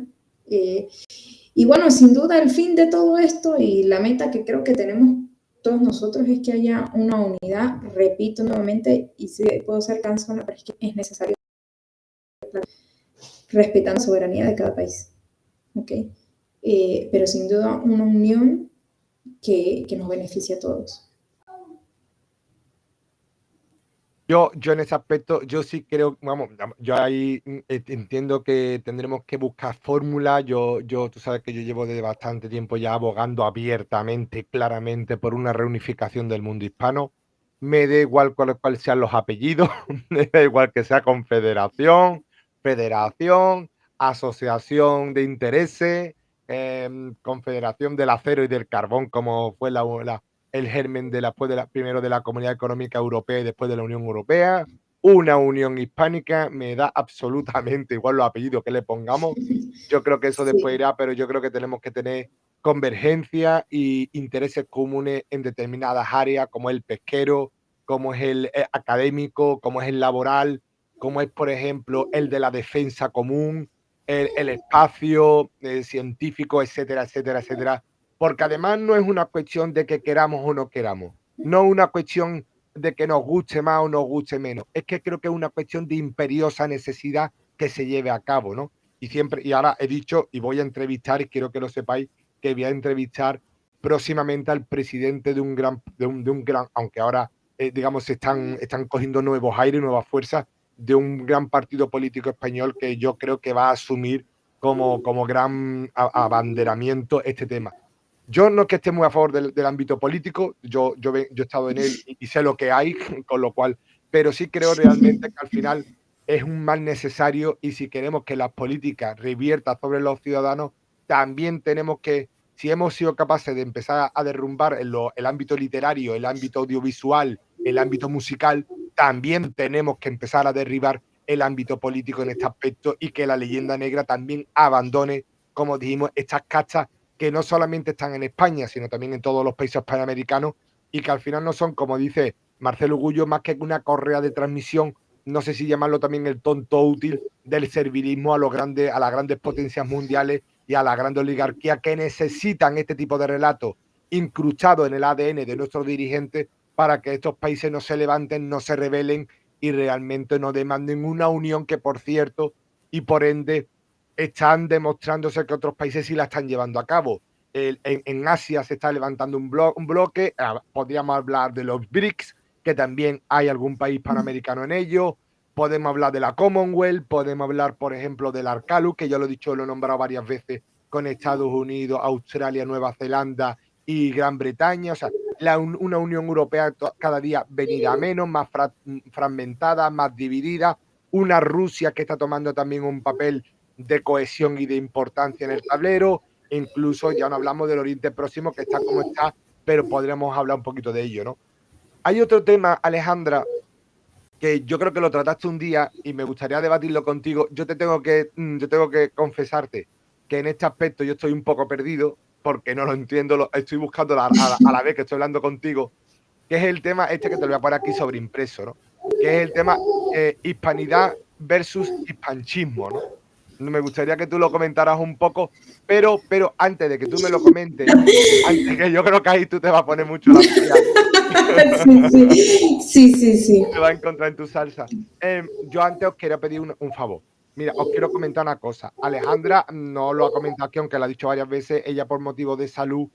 Y bueno, sin duda el fin de todo esto y la meta que creo que tenemos todos nosotros es que haya una unidad, repito nuevamente, y si puedo ser cansona, pero es que es necesario respetar la soberanía de cada país. ¿Okay? Pero sin duda una unión que nos beneficie a todos.
Yo en ese aspecto, yo sí creo, vamos, yo ahí entiendo que tendremos que buscar fórmulas. Tú sabes que yo llevo desde bastante tiempo ya abogando abiertamente, claramente, por una reunificación del mundo hispano. Me da igual cuáles sean los apellidos, me da igual que sea confederación, federación, asociación de intereses, confederación del acero y del carbón, como fue el germen primero de la Comunidad Económica Europea y después de la Unión Europea, una unión hispánica, me da absolutamente igual los apellidos que le pongamos. Yo creo que eso después
Sí,
irá, pero yo creo que tenemos que tener convergencia y intereses comunes en determinadas áreas, como el pesquero, como es el académico, como es el laboral, como es, por ejemplo, el de la defensa común, el espacio científico, etcétera, etcétera, etcétera, porque además no es una cuestión de que queramos o no queramos, no es una cuestión de que nos guste más o nos guste menos, es que creo que es una cuestión de imperiosa necesidad que se lleve a cabo, ¿no? Y ahora he dicho, y voy a entrevistar, y quiero que lo sepáis, que voy a entrevistar próximamente al presidente de un gran, aunque ahora, digamos, están cogiendo nuevos aires, nuevas fuerzas, de un gran partido político español que yo creo que va a asumir como gran abanderamiento este tema. Yo no es que esté muy a favor del ámbito político, yo he estado en él y sé lo que hay, con lo cual, pero sí creo realmente que al final es un mal necesario, y si queremos que las políticas reviertan sobre los ciudadanos, también tenemos que, si hemos sido capaces de empezar a derrumbar el ámbito literario, el ámbito audiovisual, el ámbito musical, también tenemos que empezar a derribar el ámbito político en este aspecto, y que la leyenda negra también abandone, como dijimos, estas castas que no solamente están en España, sino también en todos los países panamericanos, y que al final no son, como dice Marcelo Gullo, más que una correa de transmisión, no sé si llamarlo también el tonto útil del servilismo a las grandes potencias mundiales y a la gran oligarquía, que necesitan este tipo de relatos incrustados en el ADN de nuestros dirigentes para que estos países no se levanten, no se rebelen y realmente no demanden una unión que, por cierto, y por ende, están demostrándose que otros países sí la están llevando a cabo. En Asia se está levantando un bloque, podríamos hablar de los BRICS, que también hay algún país panamericano en ello. Podemos hablar de la Commonwealth, podemos hablar, por ejemplo, del Arcalu, que yo lo he dicho, lo he nombrado varias veces, con Estados Unidos, Australia, Nueva Zelanda y Gran Bretaña. O sea, una Unión Europea cada día venida a menos, más fragmentada, más dividida. Una Rusia que está tomando también un papel de cohesión y de importancia en el tablero. Incluso ya no hablamos del Oriente Próximo, que está como está, pero podremos hablar un poquito de ello, ¿no? Hay otro tema, Alejandra, que yo creo que lo trataste un día y me gustaría debatirlo contigo. Yo tengo que confesarte que en este aspecto yo estoy un poco perdido, porque no lo entiendo, estoy buscando a la vez que estoy hablando contigo, que es el tema este que te lo voy a poner aquí sobre impreso, ¿no? Que es el tema hispanidad versus hispanchismo, ¿no? Me gustaría que tú lo comentaras un poco, pero antes de que tú me lo comentes, antes que yo creo que ahí tú te vas a poner mucho las pilas,
sí, sí, sí, sí, sí.
te va a encontrar en tu salsa. Yo antes os quiero pedir un favor. Mira, os quiero comentar una cosa. Alejandra no lo ha comentado aquí, aunque lo ha dicho varias veces. Ella, por motivo de salud,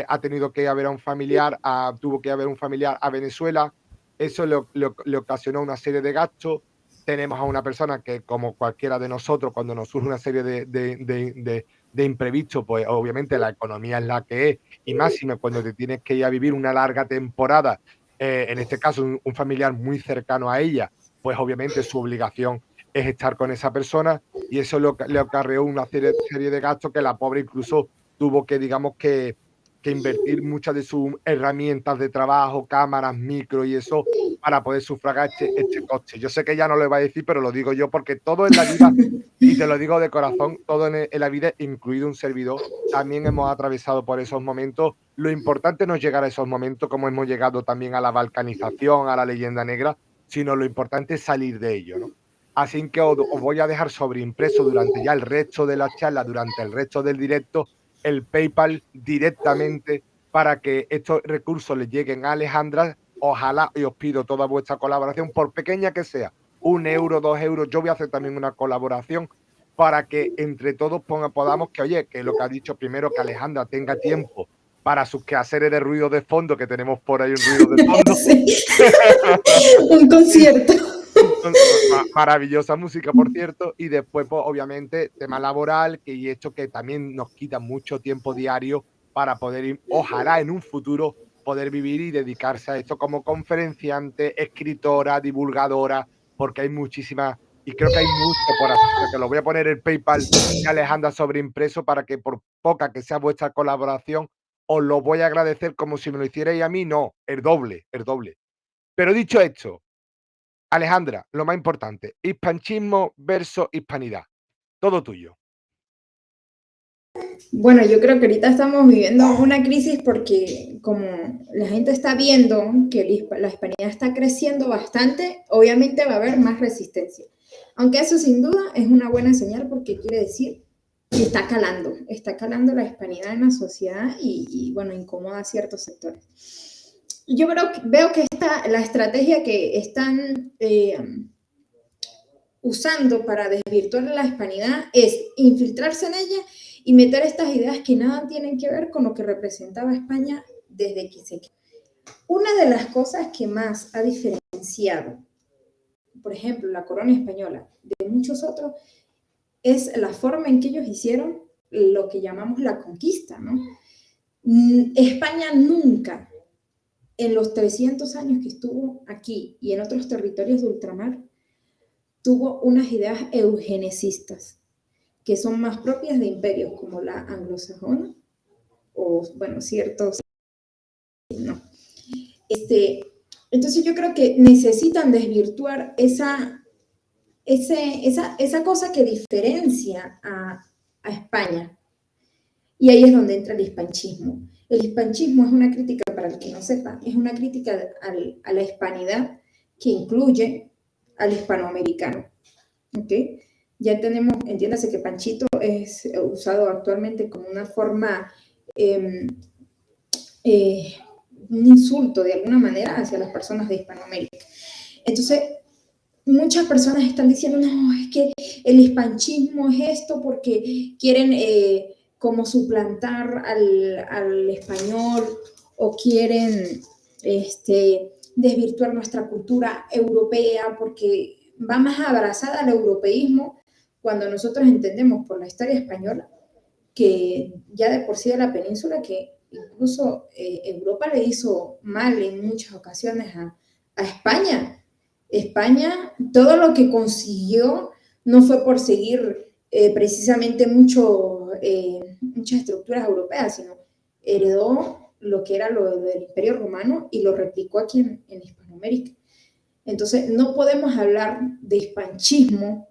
ha tenido que ir a ver a un familiar, tuvo que ir a ver a un familiar a Venezuela. Eso le ocasionó una serie de gastos. Tenemos a una persona que, como cualquiera de nosotros, cuando nos surge una serie de imprevistos, pues obviamente la economía es la que es, y máxime cuando te tienes que ir a vivir una larga temporada, en este caso un familiar muy cercano a ella, pues obviamente su obligación es estar con esa persona, y eso le acarreó una serie de gastos que la pobre incluso tuvo que, digamos, que invertir muchas de sus herramientas de trabajo, cámaras, micro y eso, para poder sufragar este coste. Yo sé que ella no lo va a decir, pero lo digo yo, porque todo en la vida, y te lo digo de corazón, todo en la vida, incluido un servidor, también hemos atravesado por esos momentos. Lo importante no es llegar a esos momentos como hemos llegado también a la balcanización, a la leyenda negra, sino lo importante es salir de ello, ¿no? Así que os voy a dejar sobreimpreso durante ya el resto de la charla, durante el resto del directo, el PayPal directamente para que estos recursos les lleguen a Alejandra. Ojalá, y os pido toda vuestra colaboración, por pequeña que sea, 1 euro, 2 euros. Yo voy a hacer también una colaboración para que entre todos podamos que, oye, que lo que ha dicho primero, que Alejandra tenga tiempo para sus quehaceres de ruido de fondo, que tenemos por ahí un ruido de fondo.
Sí. Un concierto.
Maravillosa música, por cierto, y después, pues, obviamente, tema laboral, que y esto que también nos quita mucho tiempo diario para poder ir, ojalá en un futuro, poder vivir y dedicarse a esto como conferenciante, escritora, divulgadora, porque hay muchísimas, y creo que hay mucho por hacer. O sea, que lo voy a poner el PayPal de Alejandra sobreimpreso para que por poca que sea vuestra colaboración, os lo voy a agradecer como si me lo hicierais a mí, no, el doble, el doble. Pero dicho esto, Alejandra, lo más importante, hispanchismo versus hispanidad. Todo tuyo.
Bueno, yo creo que ahorita estamos viviendo una crisis porque como la gente está viendo que la hispanidad está creciendo bastante, obviamente va a haber más resistencia. Aunque eso sin duda es una buena señal porque quiere decir que está calando la hispanidad en la sociedad y bueno, incomoda a ciertos sectores. Yo veo que la estrategia que están usando para desvirtuar la hispanidad es infiltrarse en ella y meter estas ideas que nada tienen que ver con lo que representaba España desde que se creó. Una de las cosas que más ha diferenciado, por ejemplo, la corona española de muchos otros, es la forma en que ellos hicieron lo que llamamos la conquista, ¿no? España nunca, en los 300 años que estuvo aquí y en otros territorios de ultramar, tuvo unas ideas eugenecistas, que son más propias de imperios como la anglosajona, o bueno, ciertos, no. Entonces yo creo que necesitan desvirtuar esa cosa que diferencia a España. Y ahí es donde entra el hispanchismo. El hispanchismo es una crítica, para el que no sepa, es una crítica a la hispanidad que incluye al hispanoamericano. ¿Okay? Ya tenemos, entiéndase que Panchito es usado actualmente como una forma, un insulto de alguna manera hacia las personas de Hispanoamérica. Entonces, muchas personas están diciendo, no, es que el hispanchismo es esto porque quieren como suplantar al español o quieren desvirtuar nuestra cultura europea porque va más abrazada al europeísmo cuando nosotros entendemos por la historia española que ya de por sí de la península que incluso Europa le hizo mal en muchas ocasiones a España. España, todo lo que consiguió no fue por seguir precisamente muchas estructuras europeas, sino heredó lo que era lo del Imperio Romano y lo replicó aquí en Hispanoamérica. Entonces, no podemos hablar de hispanchismo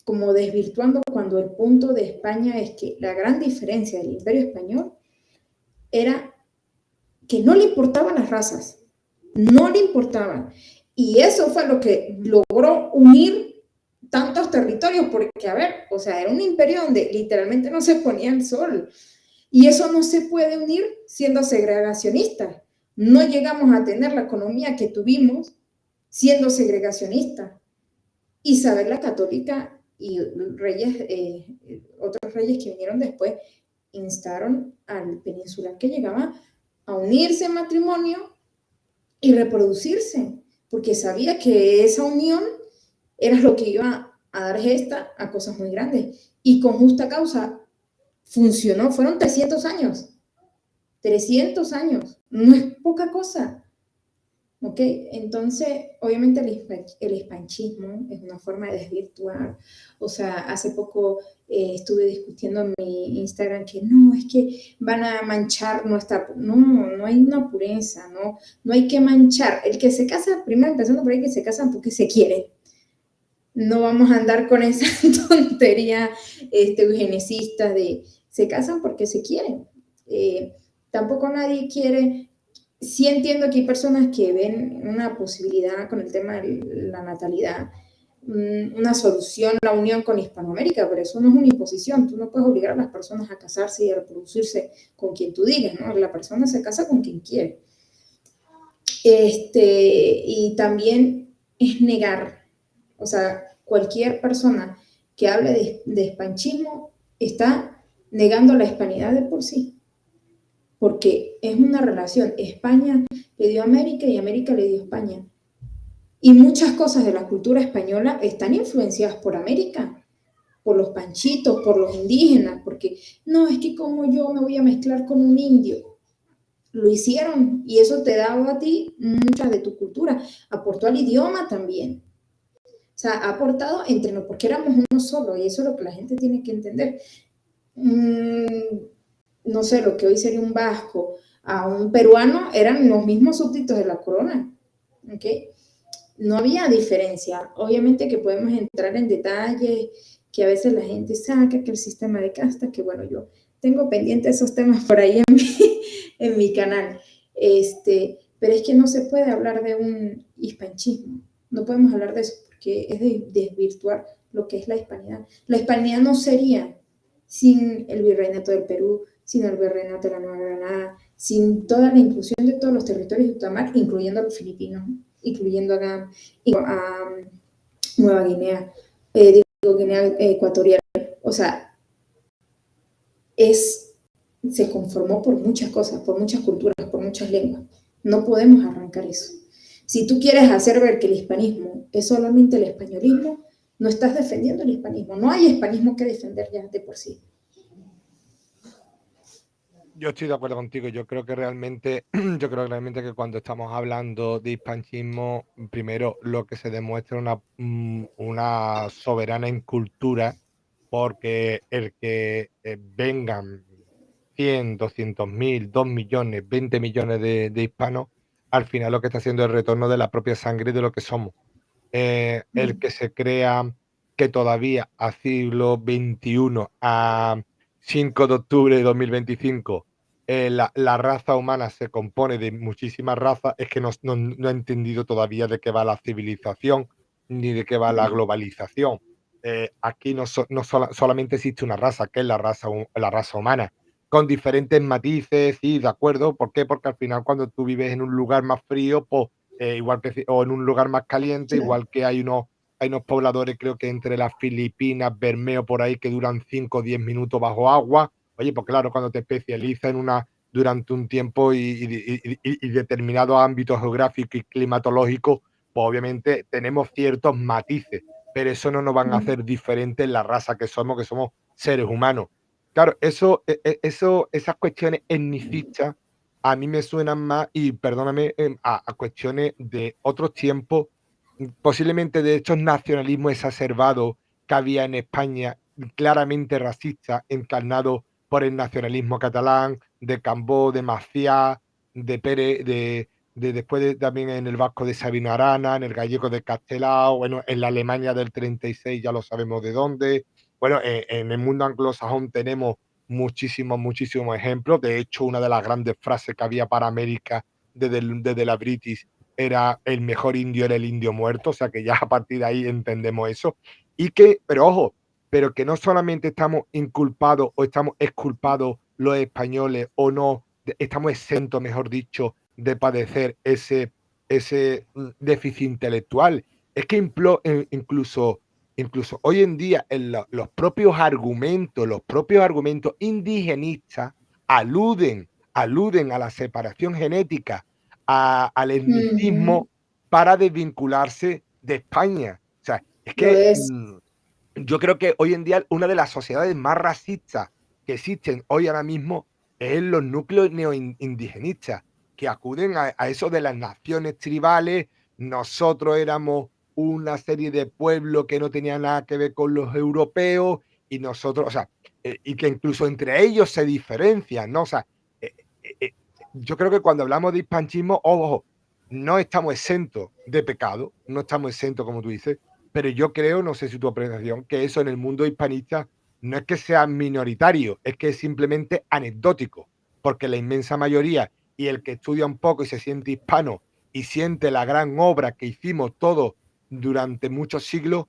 como desvirtuando cuando el punto de España es que la gran diferencia del Imperio Español era que no le importaban las razas, no le importaban. Y eso fue lo que logró unir tantos territorios, porque, a ver, o sea, era un imperio donde literalmente no se ponía el sol. Y eso no se puede unir siendo segregacionista. No llegamos a tener la economía que tuvimos siendo segregacionista. Isabel la Católica y reyes, otros reyes que vinieron después, instaron al peninsular que llegaba a unirse en matrimonio y reproducirse, porque sabía que esa unión era lo que iba a dar gesta a cosas muy grandes. Y con justa causa funcionó, fueron 300 años. 300 años, no es poca cosa. ¿Ok? Entonces, obviamente el hispanchismo es una forma de desvirtuar. O sea, hace poco estuve discutiendo en mi Instagram que no, es que van a manchar nuestra... No, no hay una pureza, no, no hay que manchar. El que se casa, primero empezando por ahí, que se casan porque se quieren. No vamos a andar con esa tontería eugenicista de se casan porque se quieren. Tampoco nadie quiere. Sí entiendo que hay personas que ven una posibilidad con el tema de la natalidad, una solución, la unión con Hispanoamérica, pero eso no es una imposición. Tú no puedes obligar a las personas a casarse y a reproducirse con quien tú digas, ¿no? La persona se casa con quien quiere. Y también es negar, o sea, cualquier persona que hable de espanchismo está negando la hispanidad de por sí, porque es una relación. España le dio a América y América le dio a España. Y muchas cosas de la cultura española están influenciadas por América, por los panchitos, por los indígenas, porque no, es que como yo me voy a mezclar con un indio. Lo hicieron y eso te daba a ti mucha de tu cultura. Aportó al idioma también. O sea, ha aportado entre nosotros, porque éramos uno solo y eso es lo que la gente tiene que entender. No sé, lo que hoy sería un vasco a un peruano eran los mismos súbditos de la corona. ¿Ok? No había diferencia. Obviamente que podemos entrar en detalles, que a veces la gente saca, que el sistema de castas, que bueno, yo tengo pendiente esos temas por ahí en mi canal. Pero es que no se puede hablar de un hispanchismo. No podemos hablar de eso porque es de desvirtuar lo que es la hispanidad. La hispanidad no sería sin el virreinato del Perú, sin el virreinato de la Nueva Granada, sin toda la inclusión de todos los territorios de ultramar, incluyendo a los filipinos, incluyendo a Nueva Guinea, digo Guinea Ecuatorial. O sea, es, se conformó por muchas cosas, por muchas culturas, por muchas lenguas. No podemos arrancar eso. Si tú quieres hacer ver que el hispanismo es solamente el españolismo, no estás defendiendo el hispanismo. No hay hispanismo que defender ya de por sí.
Yo estoy de acuerdo contigo. Yo creo que realmente, yo creo realmente que cuando estamos hablando de hispanchismo, primero lo que se demuestra es una soberana incultura, porque el que vengan 100, 200.000, 2 millones, 20 millones de hispanos, al final lo que está haciendo es el retorno de la propia sangre de lo que somos. El que se crea que todavía a siglo XXI, a 5 de octubre de 2025, la raza humana se compone de muchísimas razas, es que no ha entendido todavía de qué va la civilización ni de qué va la globalización. Aquí solamente existe una raza, que es la raza humana, con diferentes matices, sí, de acuerdo. ¿Por qué? Porque al final cuando tú vives en un lugar más frío, pues igual que o en un lugar más caliente,
Claro.
igual que hay unos pobladores, creo que entre las Filipinas, Bermeo, por ahí, que duran 5 o 10 minutos bajo agua. Oye, pues claro, cuando te especializas durante un tiempo y determinado ámbito geográfico y climatológico, pues obviamente tenemos ciertos matices, pero eso no nos van a hacer diferentes la raza que somos seres humanos. Claro, esas cuestiones etnicistas a mí me suenan más, y perdóname, a cuestiones de otros tiempos, posiblemente de estos nacionalismos exacerbados que había en España, claramente racista, encarnado por el nacionalismo catalán, de Cambó, de Maciá, de Pérez, después también en el vasco de Sabino Arana, en el gallego de Castelao, bueno, en la Alemania del 36 ya lo sabemos de dónde. Bueno, en el mundo anglosajón tenemos muchísimos, muchísimos ejemplos. De hecho, una de las grandes frases que había para América desde la British era: el mejor indio era el indio muerto, o sea que ya a partir de ahí entendemos eso. Pero ojo, pero que no solamente estamos inculpados o estamos exculpados los españoles, o no, estamos exentos, mejor dicho, de padecer ese déficit intelectual. Es que incluso hoy en día los propios argumentos indigenistas aluden a la separación genética, al etnicismo, para desvincularse de España. O sea, es
Lo
que
es.
yo creo que hoy en día una de las sociedades más racistas que existen hoy ahora mismo es los núcleos neoindigenistas, que acuden a eso de las naciones tribales. Nosotros éramos una serie de pueblos que no tenían nada que ver con los europeos y nosotros, o sea, y que incluso entre ellos se diferencian, ¿no? O sea, eh eh eh, yo creo que cuando hablamos de hispanchismo, ojo, no estamos exentos de pecado, no estamos exentos, como tú dices, pero yo creo, no sé si tu apreciación, que eso en el mundo hispanista no es que sea minoritario, es que es simplemente anecdótico, porque la inmensa mayoría y el que estudia un poco y se siente hispano y siente la gran obra que hicimos todos durante muchos siglos,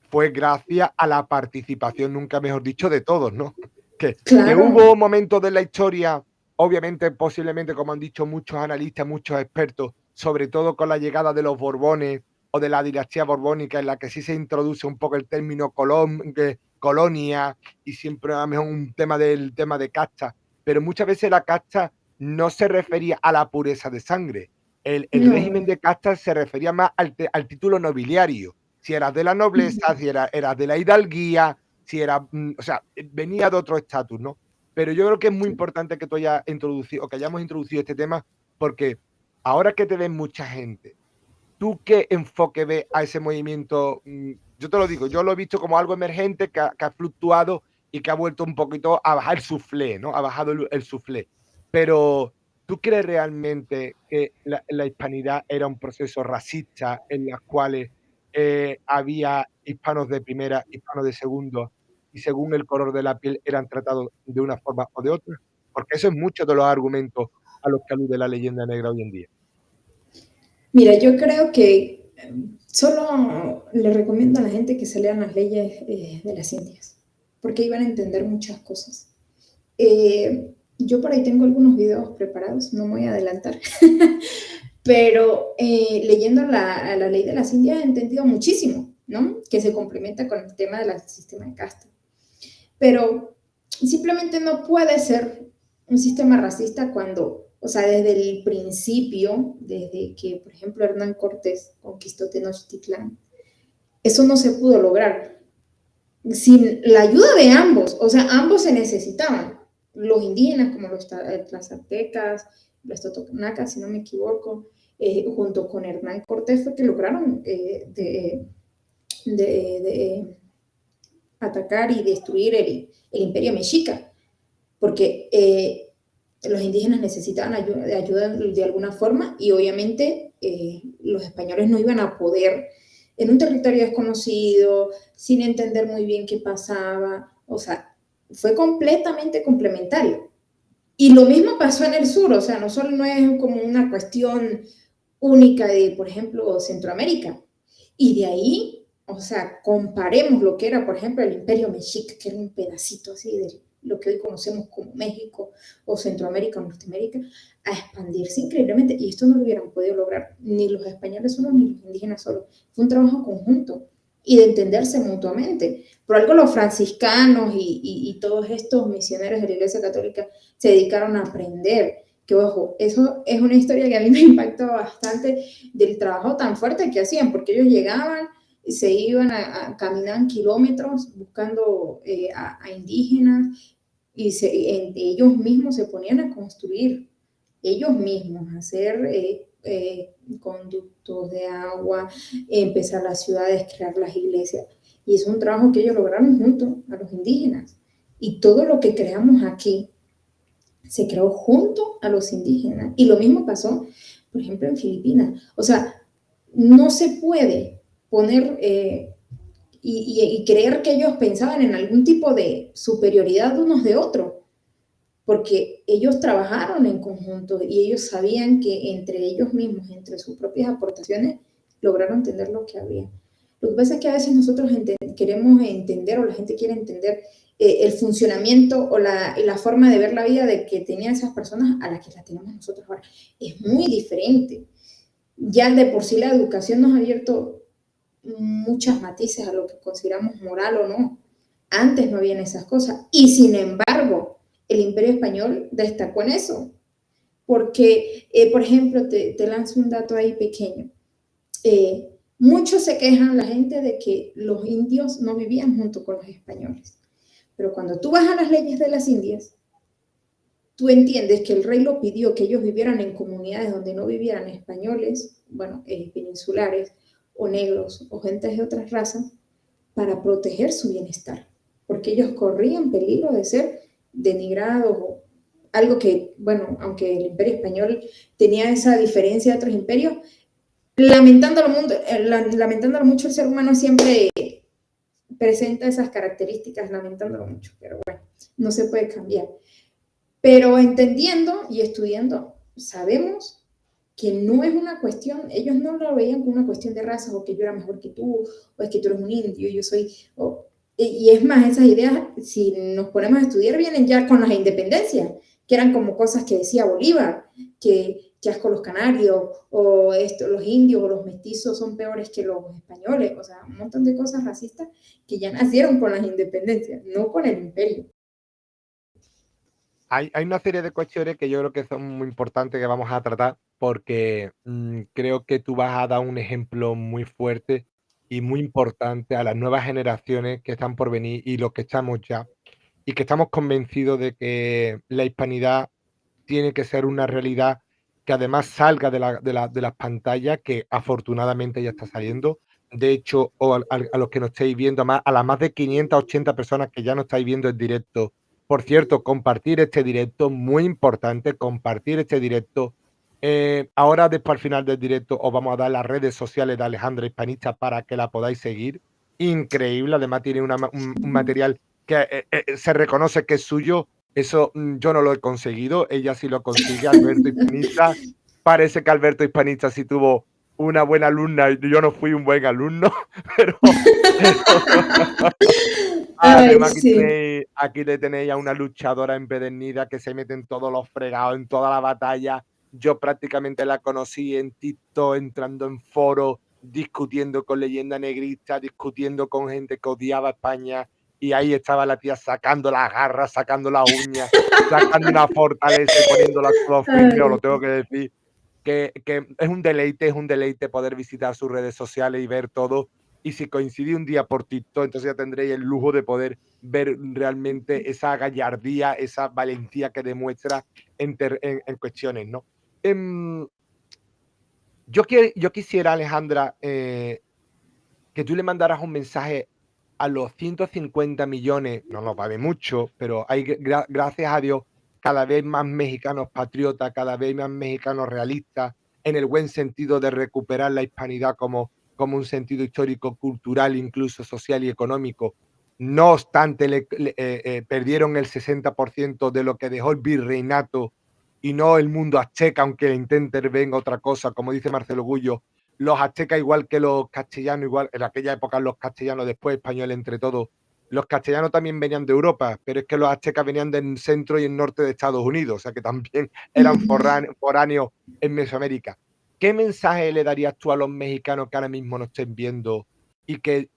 fue gracias a la participación, nunca mejor dicho, de todos, ¿no? Que
Claro,
hubo momentos de la historia, obviamente, posiblemente, como han dicho muchos analistas, muchos expertos, sobre todo con la llegada de los Borbones o de la dinastía borbónica, en la que sí se introduce un poco el término colonia y siempre a lo mejor un tema del tema de casta, pero muchas veces la casta no se refería a la pureza de sangre. El
no.
régimen de casta se refería más al título nobiliario. Si eras de la nobleza, si eras de la hidalguía, si era, o sea, venía de otro estatus, ¿no? Pero yo creo que es muy importante que tú hayas introducido, o que hayamos introducido este tema, porque ahora que te ven mucha gente, ¿tú qué enfoque ves a ese movimiento? Yo te lo digo, yo lo he visto como algo emergente que ha fluctuado y que ha vuelto un poquito a bajar el suflé, ¿no? Ha bajado el suflé. Pero, ¿tú crees realmente que la hispanidad era un proceso racista en las cuales, había hispanos de primera, hispanos de segundo, y según el color de la piel eran tratados de una forma o de otra? Porque eso es muchos de los argumentos a los que alude la leyenda negra hoy en día.
Mira, yo creo que solo le recomiendo a la gente que se lean las leyes de las Indias, porque ahí van a entender muchas cosas. Yo por ahí tengo algunos videos preparados, no me voy a adelantar, pero leyendo la ley de las Indias he entendido muchísimo, ¿no? Que se complementa con el tema del sistema de casta. Pero simplemente no puede ser un sistema racista cuando, o sea, desde el principio, desde que, por ejemplo, Hernán Cortés conquistó Tenochtitlán, eso no se pudo lograr sin la ayuda de ambos, o sea, ambos se necesitaban, los indígenas como los tlazaltecas, los totonacas, si no me equivoco, junto con Hernán Cortés fue que lograron de atacar y destruir el imperio mexica, porque los indígenas necesitaban ayuda de alguna forma y obviamente los españoles no iban a poder en un territorio desconocido, sin entender muy bien qué pasaba, o sea, fue completamente complementario. Y lo mismo pasó en el sur, o sea, no solo no es como una cuestión única de, por ejemplo, Centroamérica. Y de ahí, o sea, comparemos lo que era, por ejemplo, el Imperio Mexica, que era un pedacito así de lo que hoy conocemos como México o Centroamérica o Norteamérica, a expandirse increíblemente. Y esto no lo hubieran podido lograr ni los españoles solos ni los indígenas solos. Fue un trabajo conjunto y de entenderse mutuamente. Por algo los franciscanos y todos estos misioneros de la Iglesia Católica se dedicaron a aprender. Que ojo, eso es una historia que a mí me impactó bastante del trabajo tan fuerte que hacían, porque ellos llegaban y se iban a caminar kilómetros buscando a indígenas y ellos mismos se ponían a construir, ellos mismos, a hacer conductos de agua, empezar las ciudades, crear las iglesias. Y es un trabajo que ellos lograron junto a los indígenas. Y todo lo que creamos aquí se creó junto a los indígenas. Y lo mismo pasó, por ejemplo, en Filipinas. O sea, no se puede poner y creer que ellos pensaban en algún tipo de superioridad unos de otros, porque ellos trabajaron en conjunto y ellos sabían que entre ellos mismos, entre sus propias aportaciones, lograron entender lo que había. Lo que pasa es que a veces nosotros queremos entender o la gente quiere entender el funcionamiento o la forma de ver la vida de que tenían esas personas a las que las tenemos nosotros ahora. Es muy diferente. Ya de por sí la educación nos ha abierto muchas matices a lo que consideramos moral o no. Antes no habían esas cosas. Y sin embargo, el Imperio Español destacó en eso. Porque, por ejemplo, te lanzo un dato ahí pequeño. Muchos se quejan la gente de que los indios no vivían junto con los españoles. Pero cuando tú vas a las leyes de las Indias, tú entiendes que el rey lo pidió que ellos vivieran en comunidades donde no vivieran españoles, bueno, peninsulares, o negros, o gentes de otras razas, para proteger su bienestar, porque ellos corrían peligro de ser denigrados o algo que, bueno, aunque el imperio español tenía esa diferencia de otros imperios, lamentándolo mucho, el ser humano siempre presenta esas características, lamentándolo mucho, pero bueno, no se puede cambiar. Pero entendiendo y estudiando, sabemos que no es una cuestión, ellos no lo veían como una cuestión de razas o que yo era mejor que tú, o es que tú eres un indio, yo soy... y es más, esas ideas, si nos ponemos a estudiar, vienen ya con las independencias, que eran como cosas que decía Bolívar, que asco los canarios, o esto, los indios o los mestizos son peores que los españoles, o sea, un montón de cosas racistas que ya nacieron con las independencias, no con el imperio.
Hay una serie de cuestiones que yo creo que son muy importantes que vamos a tratar porque creo que tú vas a dar un ejemplo muy fuerte y muy importante a las nuevas generaciones que están por venir y los que estamos ya, y que estamos convencidos de que la hispanidad tiene que ser una realidad que además salga de las pantallas, que afortunadamente ya está saliendo. De hecho, a los que nos estáis viendo, a las más de 580 personas que ya nos estáis viendo en directo. Por cierto, compartir este directo, muy importante, compartir este directo. Ahora, después al final del directo, os vamos a dar las redes sociales de Alejandra Hispanista para que la podáis seguir. Increíble, además tiene un material que se reconoce que es suyo. Eso, yo no lo he conseguido, ella sí lo consigue, Alberto Hispanista. Parece que Alberto Hispanista sí tuvo una buena alumna, y yo no fui un buen alumno, pero pero
Ay,
además
sí.
aquí le tenéis a una luchadora empedernida que se mete en todos los fregados, en toda la batalla. Yo prácticamente la conocí en TikTok, entrando en foros, discutiendo con Leyenda Negrita, discutiendo con gente que odiaba a España, y ahí estaba la tía sacando las garras, sacando las uñas, sacando una fortaleza y poniéndola todo firme, os lo
Ay,
tengo que decir, que es un deleite poder visitar sus redes sociales y ver todo. Y si coincidí un día por TikTok, entonces ya tendréis el lujo de poder ver realmente esa gallardía, esa valentía que demuestra en cuestiones, ¿no? Em, yo quisiera, Alejandra, que tú le mandaras un mensaje a los 150 millones, no nos vale mucho, pero hay, gracias a Dios, cada vez más mexicanos patriotas, cada vez más mexicanos realistas, en el buen sentido de recuperar la hispanidad como un sentido histórico, cultural, incluso social y económico. No obstante, perdieron el 60% de lo que dejó el virreinato y no el mundo azteca, aunque intervenga otra cosa, como dice Marcelo Gullo. Los aztecas, igual que los castellanos, igual en aquella época los castellanos, después españoles entre todos, los castellanos también venían de Europa, pero es que los aztecas venían del centro y el norte de Estados Unidos, o sea que también eran foráneos en Mesoamérica. ¿Qué mensaje le darías tú a los mexicanos que ahora mismo nos estén viendo y que,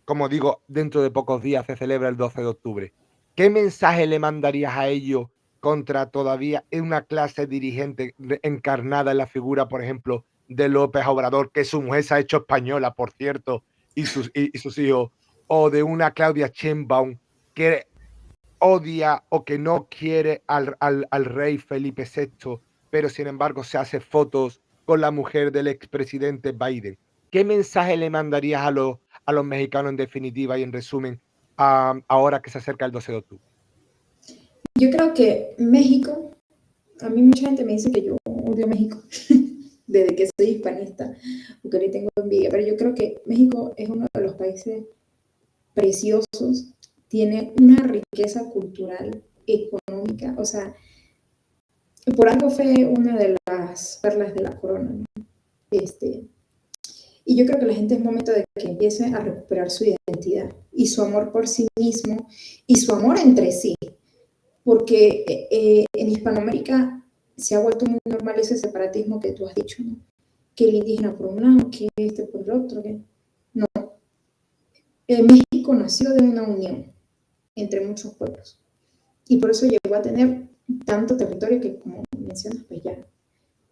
como digo, dentro de pocos días se celebra el 12 de octubre? ¿Qué mensaje le mandarías a ellos contra todavía una clase dirigente encarnada en la figura, por ejemplo, de López Obrador, que su mujer se ha hecho española, por cierto, y sus hijos, o de una Claudia Sheinbaum que odia o que no quiere al rey Felipe VI, pero sin embargo se hace fotos con la mujer del expresidente Biden? ¿Qué mensaje le mandarías a los mexicanos en definitiva y en resumen, ahora que se acerca el 12 de octubre?
yo creo que México, a mí mucha gente me dice que yo odio México desde que soy hispanista, porque le tengo envidia, pero yo creo que México es uno de los países preciosos, tiene una riqueza cultural, económica, o sea, por algo fue una de las perlas de la corona, ¿no? Y yo creo que la gente es momento de que empiece a recuperar su identidad y su amor por sí mismo y su amor entre sí, porque en Hispanoamérica se ha vuelto muy normal ese separatismo que tú has dicho, ¿no? Que el indígena por un lado, que este por el otro, que... No, México nació de una unión entre muchos pueblos y por eso llegó a tener tanto territorio que, como mencionas, pues ya,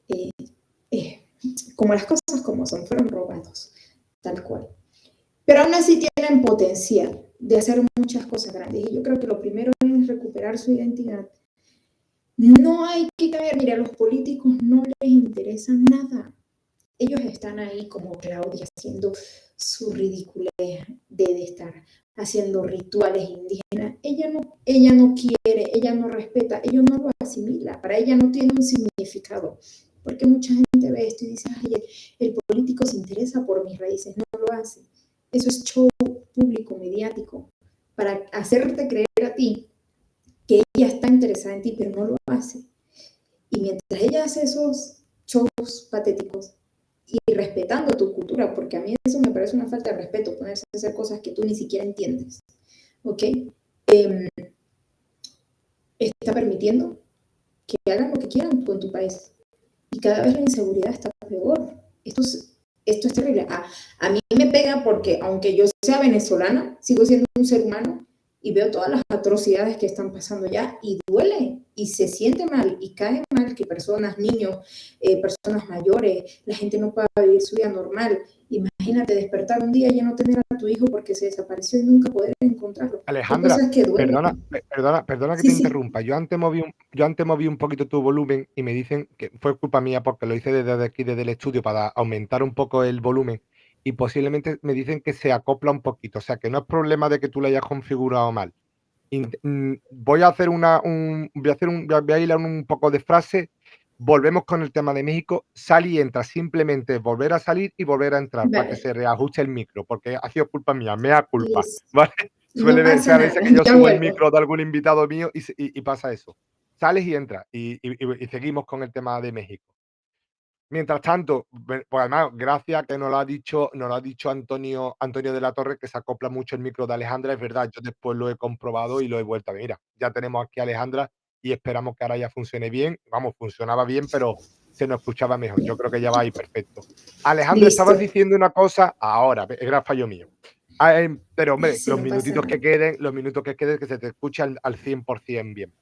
eh, eh, como las cosas como son, fueron robados, tal cual. Pero aún así tienen potencial de hacer muchas cosas grandes. Y yo creo que lo primero es recuperar su identidad No hay que caer, mira, a los políticos no les interesa nada. Ellos están ahí como Claudia haciendo su ridiculez de estar haciendo rituales indígenas. Ella no quiere, ella no respeta, ella no lo asimila, para ella no tiene un significado. Porque mucha gente ve esto y dice, ay, el político se interesa por mis raíces, no lo hace. Eso es show público, mediático, para hacerte creer a ti que ella está interesada en ti, pero no lo hace. Y mientras ella hace esos shows patéticos y respetando tu cultura, porque a mí eso me parece una falta de respeto, ponerse a hacer cosas que tú ni siquiera entiendes, ¿ok? Eh, está permitiendo que hagan lo que quieran con tu país. Y cada vez la inseguridad está peor. Esto es terrible. A mí me pega porque, aunque yo sea venezolana, sigo siendo un ser humano y veo todas las atrocidades que están pasando ya y duele y se siente mal y cae mal que personas, niños, personas mayores, la gente no pueda vivir su vida normal. Imagínate despertar un día y ya no tener a tu hijo porque se desapareció y nunca poder encontrarlo. Son
Alejandra,
cosas que duelen.
perdona que
Sí,
te
sí.
interrumpa. Yo antes moví un poquito tu volumen y me dicen que fue culpa mía porque lo hice desde aquí, desde el estudio, para aumentar un poco el volumen. Y posiblemente me dicen que se acopla un poquito. O sea, que no es problema de que tú lo hayas configurado mal. Voy a hacer voy a hilar un poco de frase. Volvemos con el tema de México. Sal y entra. Simplemente volver a salir y volver a entrar para que
Vale.
se reajuste el micro, porque ha sido culpa mía, mea culpa,
Listo.
¿vale?
No
Suele verse
pasa
a veces
nada.
que yo
Ya
subo el
vuelvo.
micro de algún invitado mío y pasa eso. Sales y entras y seguimos con el tema de México. Mientras tanto, pues además, gracias que nos lo ha dicho Antonio de la Torre, que se acopla mucho el micro de Alejandra. Es verdad, yo después lo he comprobado y lo he vuelto a ver. Mira, ya tenemos aquí a Alejandra y esperamos que ahora ya funcione bien. Vamos, funcionaba bien, pero se nos escuchaba mejor. Yo creo que ya va ahí perfecto. Alejandra, estabas
Listo.
diciendo una cosa ahora, era fallo mío. Pero hombre,
Sí, no pasa nada.
los minutos que queden, que se te escuche al 100% bien.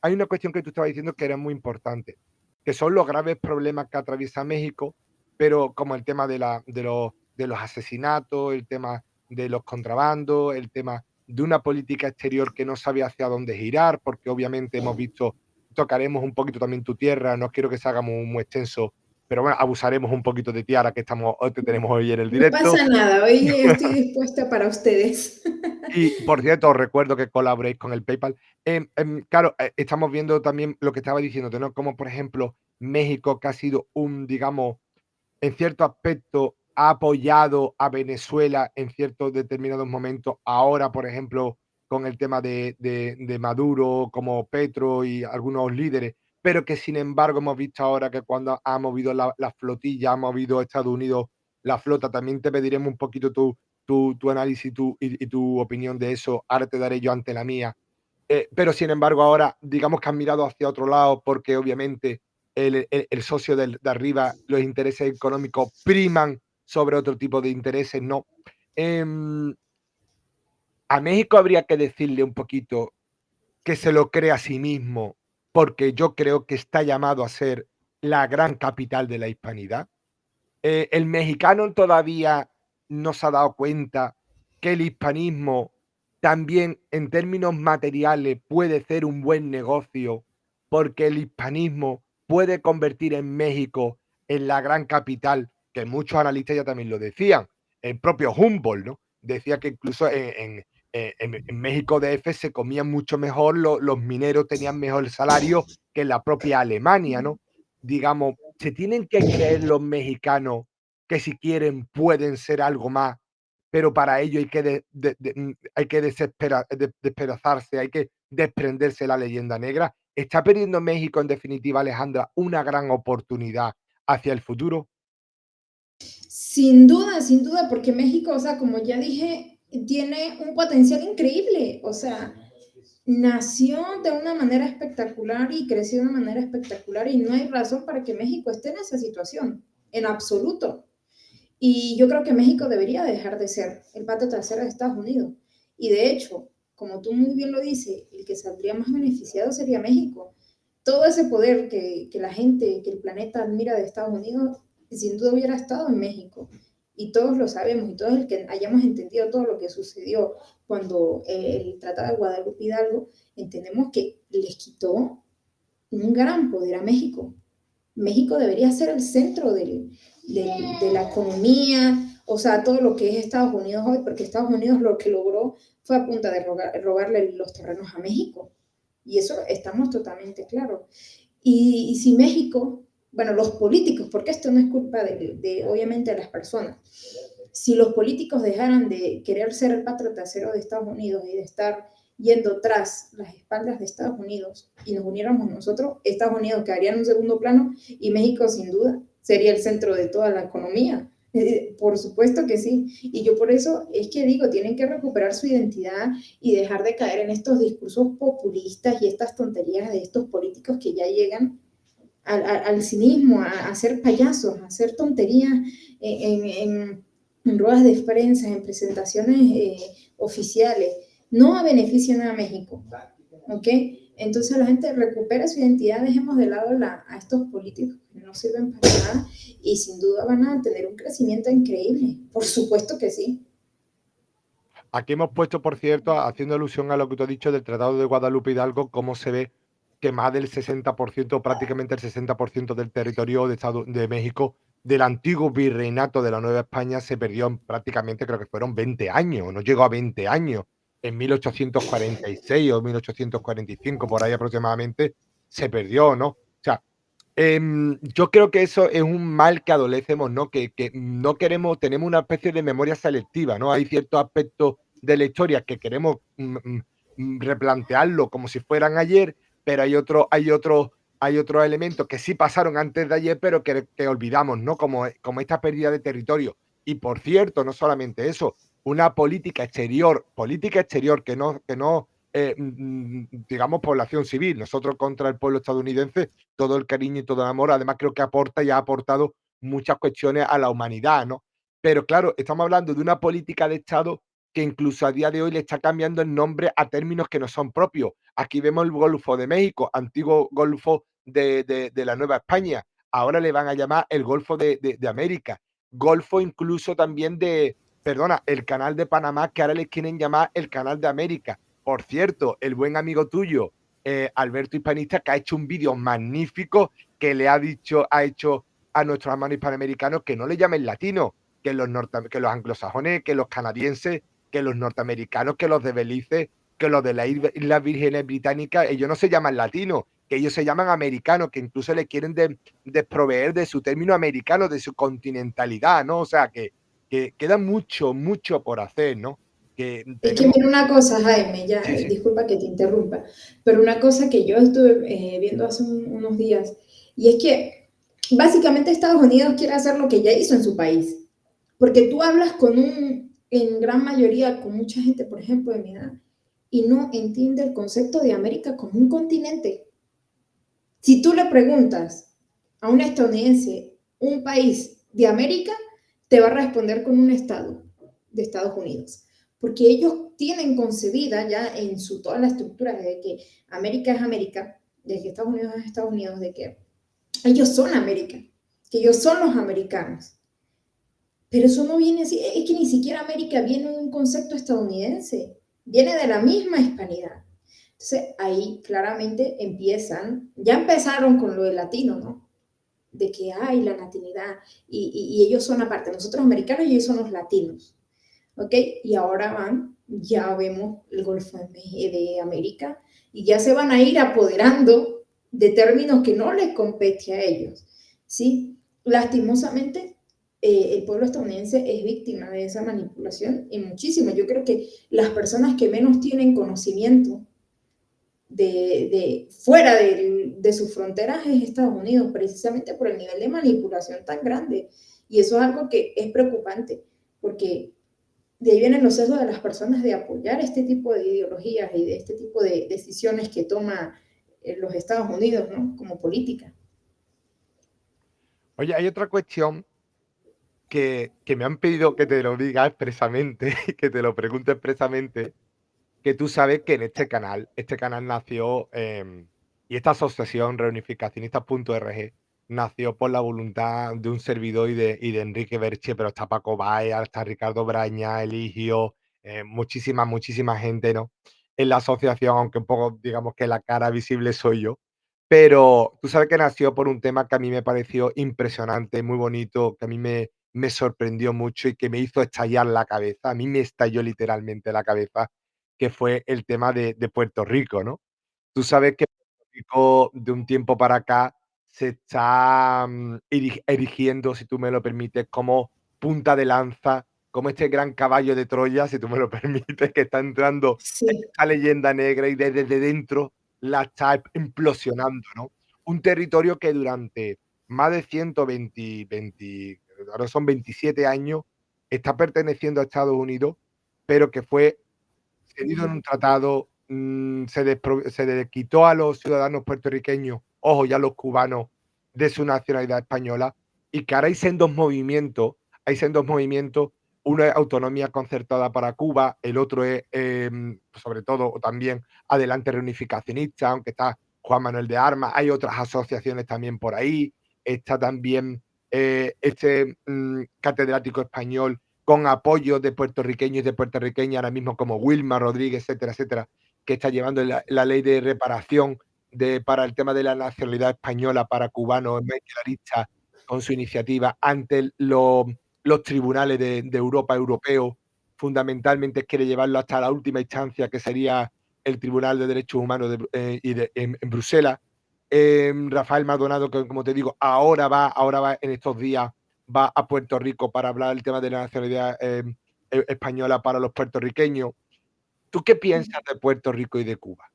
Hay una cuestión que tú estabas diciendo que era muy importante, que son los graves problemas que atraviesa México, pero como el tema de los asesinatos, el tema de los contrabandos, el tema de una política exterior que no sabe hacia dónde girar, porque obviamente hemos visto, tocaremos un poquito también tu tierra, no quiero que se haga muy extenso, pero bueno, abusaremos un poquito de ti ahora que hoy te tenemos hoy en el
No
directo.
pasa nada, hoy estoy dispuesta para ustedes.
Y por cierto, os recuerdo que colaboréis con el PayPal. Claro, estamos viendo también lo que estaba diciéndote, ¿no? Como por ejemplo, México, que ha sido digamos, en cierto aspecto, ha apoyado a Venezuela en ciertos determinados momentos. Ahora, por ejemplo, con el tema de Maduro, como Petro y algunos líderes, pero que sin embargo hemos visto ahora que cuando ha movido la flotilla, ha movido Estados Unidos la flota. También te pediremos un poquito tu análisis y tu opinión de eso. Ahora te daré yo ante la mía. Pero sin embargo, ahora digamos que han mirado hacia otro lado porque obviamente el socio de arriba, los intereses económicos priman sobre otro tipo de intereses, ¿no? Em, a México habría que decirle un poquito que se lo cree a sí mismo, porque yo creo que está llamado a ser la gran capital de la hispanidad. El mexicano todavía no se ha dado cuenta que el hispanismo también en términos materiales puede ser un buen negocio, porque el hispanismo puede convertir en México en la gran capital, que muchos analistas ya también lo decían. El propio Humboldt, ¿no? Decía que incluso en México DF se comían mucho mejor, los mineros tenían mejor salario que en la propia Alemania, ¿no? Digamos, se tienen que creer los mexicanos que si quieren pueden ser algo más, pero para ello hay que hay que despedazarse, hay que desprenderse de la leyenda negra. ¿Está perdiendo México, en definitiva, Alejandra, una gran oportunidad hacia el futuro?
Sin duda, porque México, o sea, como ya dije, tiene un potencial increíble, o sea, nació de una manera espectacular y creció de una manera espectacular y no hay razón para que México esté en esa situación, en absoluto. Y yo creo que México debería dejar de ser el patio trasero de Estados Unidos. Y de hecho, como tú muy bien lo dices, el que saldría más beneficiado sería México. Todo ese poder que la gente, que el planeta admira de Estados Unidos, sin duda hubiera estado en México. Y todos lo sabemos, y todos el que hayamos entendido todo lo que sucedió cuando el Tratado de Guadalupe Hidalgo, entendemos que les quitó un gran poder a México. México debería ser el centro de la economía, o sea, todo lo que es Estados Unidos hoy, porque Estados Unidos lo que logró fue a punta de robarle los terrenos a México. Y eso estamos totalmente claros. Y si México, bueno, los políticos, porque esto no es culpa obviamente de las personas, si los políticos dejaran de querer ser el patrio trasero de Estados Unidos y de estar yendo tras las espaldas de Estados Unidos y nos uniéramos nosotros, Estados Unidos quedaría en un segundo plano y México sin duda sería el centro de toda la economía. Por supuesto que sí. Y yo por eso es que digo, tienen que recuperar su identidad y dejar de caer en estos discursos populistas y estas tonterías de estos políticos que ya llegan al cinismo, a ser payasos, a hacer tonterías en ruedas de prensa, en presentaciones oficiales. No benefician a México, ¿ok? Entonces la gente recupera su identidad, dejemos de lado a estos políticos que no sirven para nada y sin duda van a tener un crecimiento increíble. Por supuesto que sí.
Aquí hemos puesto, por cierto, haciendo alusión a lo que tú has dicho del Tratado de Guadalupe Hidalgo, cómo se ve que más del 60%, prácticamente el 60% del territorio de México, del antiguo virreinato de la Nueva España, se perdió en prácticamente, creo que fueron 20 años, no llegó a 20 años, en 1846 o 1845, por ahí aproximadamente, se perdió, ¿no? O sea, yo creo que eso es un mal que adolecemos, ¿no? Que no queremos, tenemos una especie de memoria selectiva, ¿no? Hay ciertos aspectos de la historia que queremos replantearlo como si fueran ayer, pero hay otros elementos que sí pasaron antes de ayer, pero que olvidamos, ¿no? Como esta pérdida de territorio. Y por cierto, no solamente eso, una política exterior que no, digamos, población civil, nosotros contra el pueblo estadounidense, todo el cariño y todo el amor. Además, creo que aporta y ha aportado muchas cuestiones a la humanidad, ¿no? Pero claro, estamos hablando de una política de Estado que incluso a día de hoy le está cambiando el nombre a términos que no son propios. Aquí vemos el Golfo de México, antiguo Golfo de la Nueva España. Ahora le van a llamar el Golfo de América. Golfo incluso también perdona, el Canal de Panamá, que ahora le quieren llamar el Canal de América. Por cierto, el buen amigo tuyo, Alberto Hispanista, que ha hecho un vídeo magnífico que ha hecho a nuestros hermanos hispanoamericanos que no le llamen latino, que los anglosajones, que los canadienses, que los norteamericanos, que los de Belice, que los de las Islas Vírgenes Británicas, ellos no se llaman latinos, que ellos se llaman americanos, que incluso le quieren desproveer de su término americano, de su continentalidad, ¿no? O sea, que queda mucho, mucho por hacer, ¿no? Que
Es que
tenemos...
mira una cosa, Jaime, ya,
Sí, sí.
disculpa que te interrumpa, pero una cosa que yo estuve viendo hace unos días, y es que básicamente Estados Unidos quiere hacer lo que ya hizo en su país, porque tú hablas en gran mayoría con mucha gente, por ejemplo, de mi edad, y no entiende el concepto de América como un continente. Si tú le preguntas a un estadounidense un país de América, te va a responder con un estado de Estados Unidos, porque ellos tienen concebida ya en toda la estructura de que América es América, de que Estados Unidos es Estados Unidos, de que ellos son América, que ellos son los americanos. Pero eso no viene así, es que ni siquiera América viene de un concepto estadounidense, viene de la misma hispanidad. Entonces ahí claramente ya empezaron con lo de latino, ¿no? De que hay la latinidad y ellos son aparte, nosotros americanos y ellos son los latinos, ¿ok? Y ahora ya vemos el Golfo de América y ya se van a ir apoderando de términos que no les compete a ellos, ¿sí? Lastimosamente, el pueblo estadounidense es víctima de esa manipulación y muchísimo. Yo creo que las personas que menos tienen conocimiento fuera de sus fronteras es Estados Unidos, precisamente por el nivel de manipulación tan grande. Y eso es algo que es preocupante, porque de ahí vienen los sesgos de las personas de apoyar este tipo de ideologías y de este tipo de decisiones que toma los Estados Unidos, ¿no? Como política.
Oye, hay otra cuestión que me han pedido que te lo diga expresamente, que te lo pregunte expresamente, que tú sabes que en este canal nació, y esta asociación reunificacionistas.org nació por la voluntad de un servidor y de Enrique Berche, pero está Paco Baez, está Ricardo Braña, Eligio, muchísima, muchísima gente, ¿no? En la asociación, aunque un poco, digamos que la cara visible soy yo. pero tú sabes que nació por un tema que a mí me pareció impresionante, muy bonito, que a mí me sorprendió mucho y que me hizo estallar la cabeza. A mí me estalló literalmente la cabeza, que fue el tema de Puerto Rico, ¿no? Tú sabes que Puerto Rico de un tiempo para acá se está, erigiendo, si tú me lo permites, como punta de lanza, como este gran caballo de Troya, si tú me lo permites, que está entrando en
Sí.
esta leyenda negra y desde dentro la está implosionando, ¿no? Un territorio que durante más de 120, ahora son 27 años, está perteneciendo a Estados Unidos, pero que fue cedido en un tratado, se le quitó a los ciudadanos puertorriqueños, ojo, y a los cubanos, de su nacionalidad española, y que ahora hay sendos movimientos, uno es autonomía concertada para Cuba, el otro es, sobre todo, o también Adelante Reunificacionista, aunque está Juan Manuel de Armas, hay otras asociaciones también por ahí, está también, este, catedrático español con apoyo de puertorriqueños y de puertorriqueñas, ahora mismo como Wilma Rodríguez, etcétera, etcétera, que está llevando la ley de reparación para el tema de la nacionalidad española para cubanos, Michael Arista, con su iniciativa ante los tribunales de Europa europeos, fundamentalmente quiere llevarlo hasta la última instancia, que sería el Tribunal de Derechos Humanos en Bruselas. Rafael Maldonado, que como te digo, ahora va en estos días va a Puerto Rico para hablar del tema de la nacionalidad, española para los puertorriqueños. ¿Tú qué piensas de Puerto Rico y de Cuba?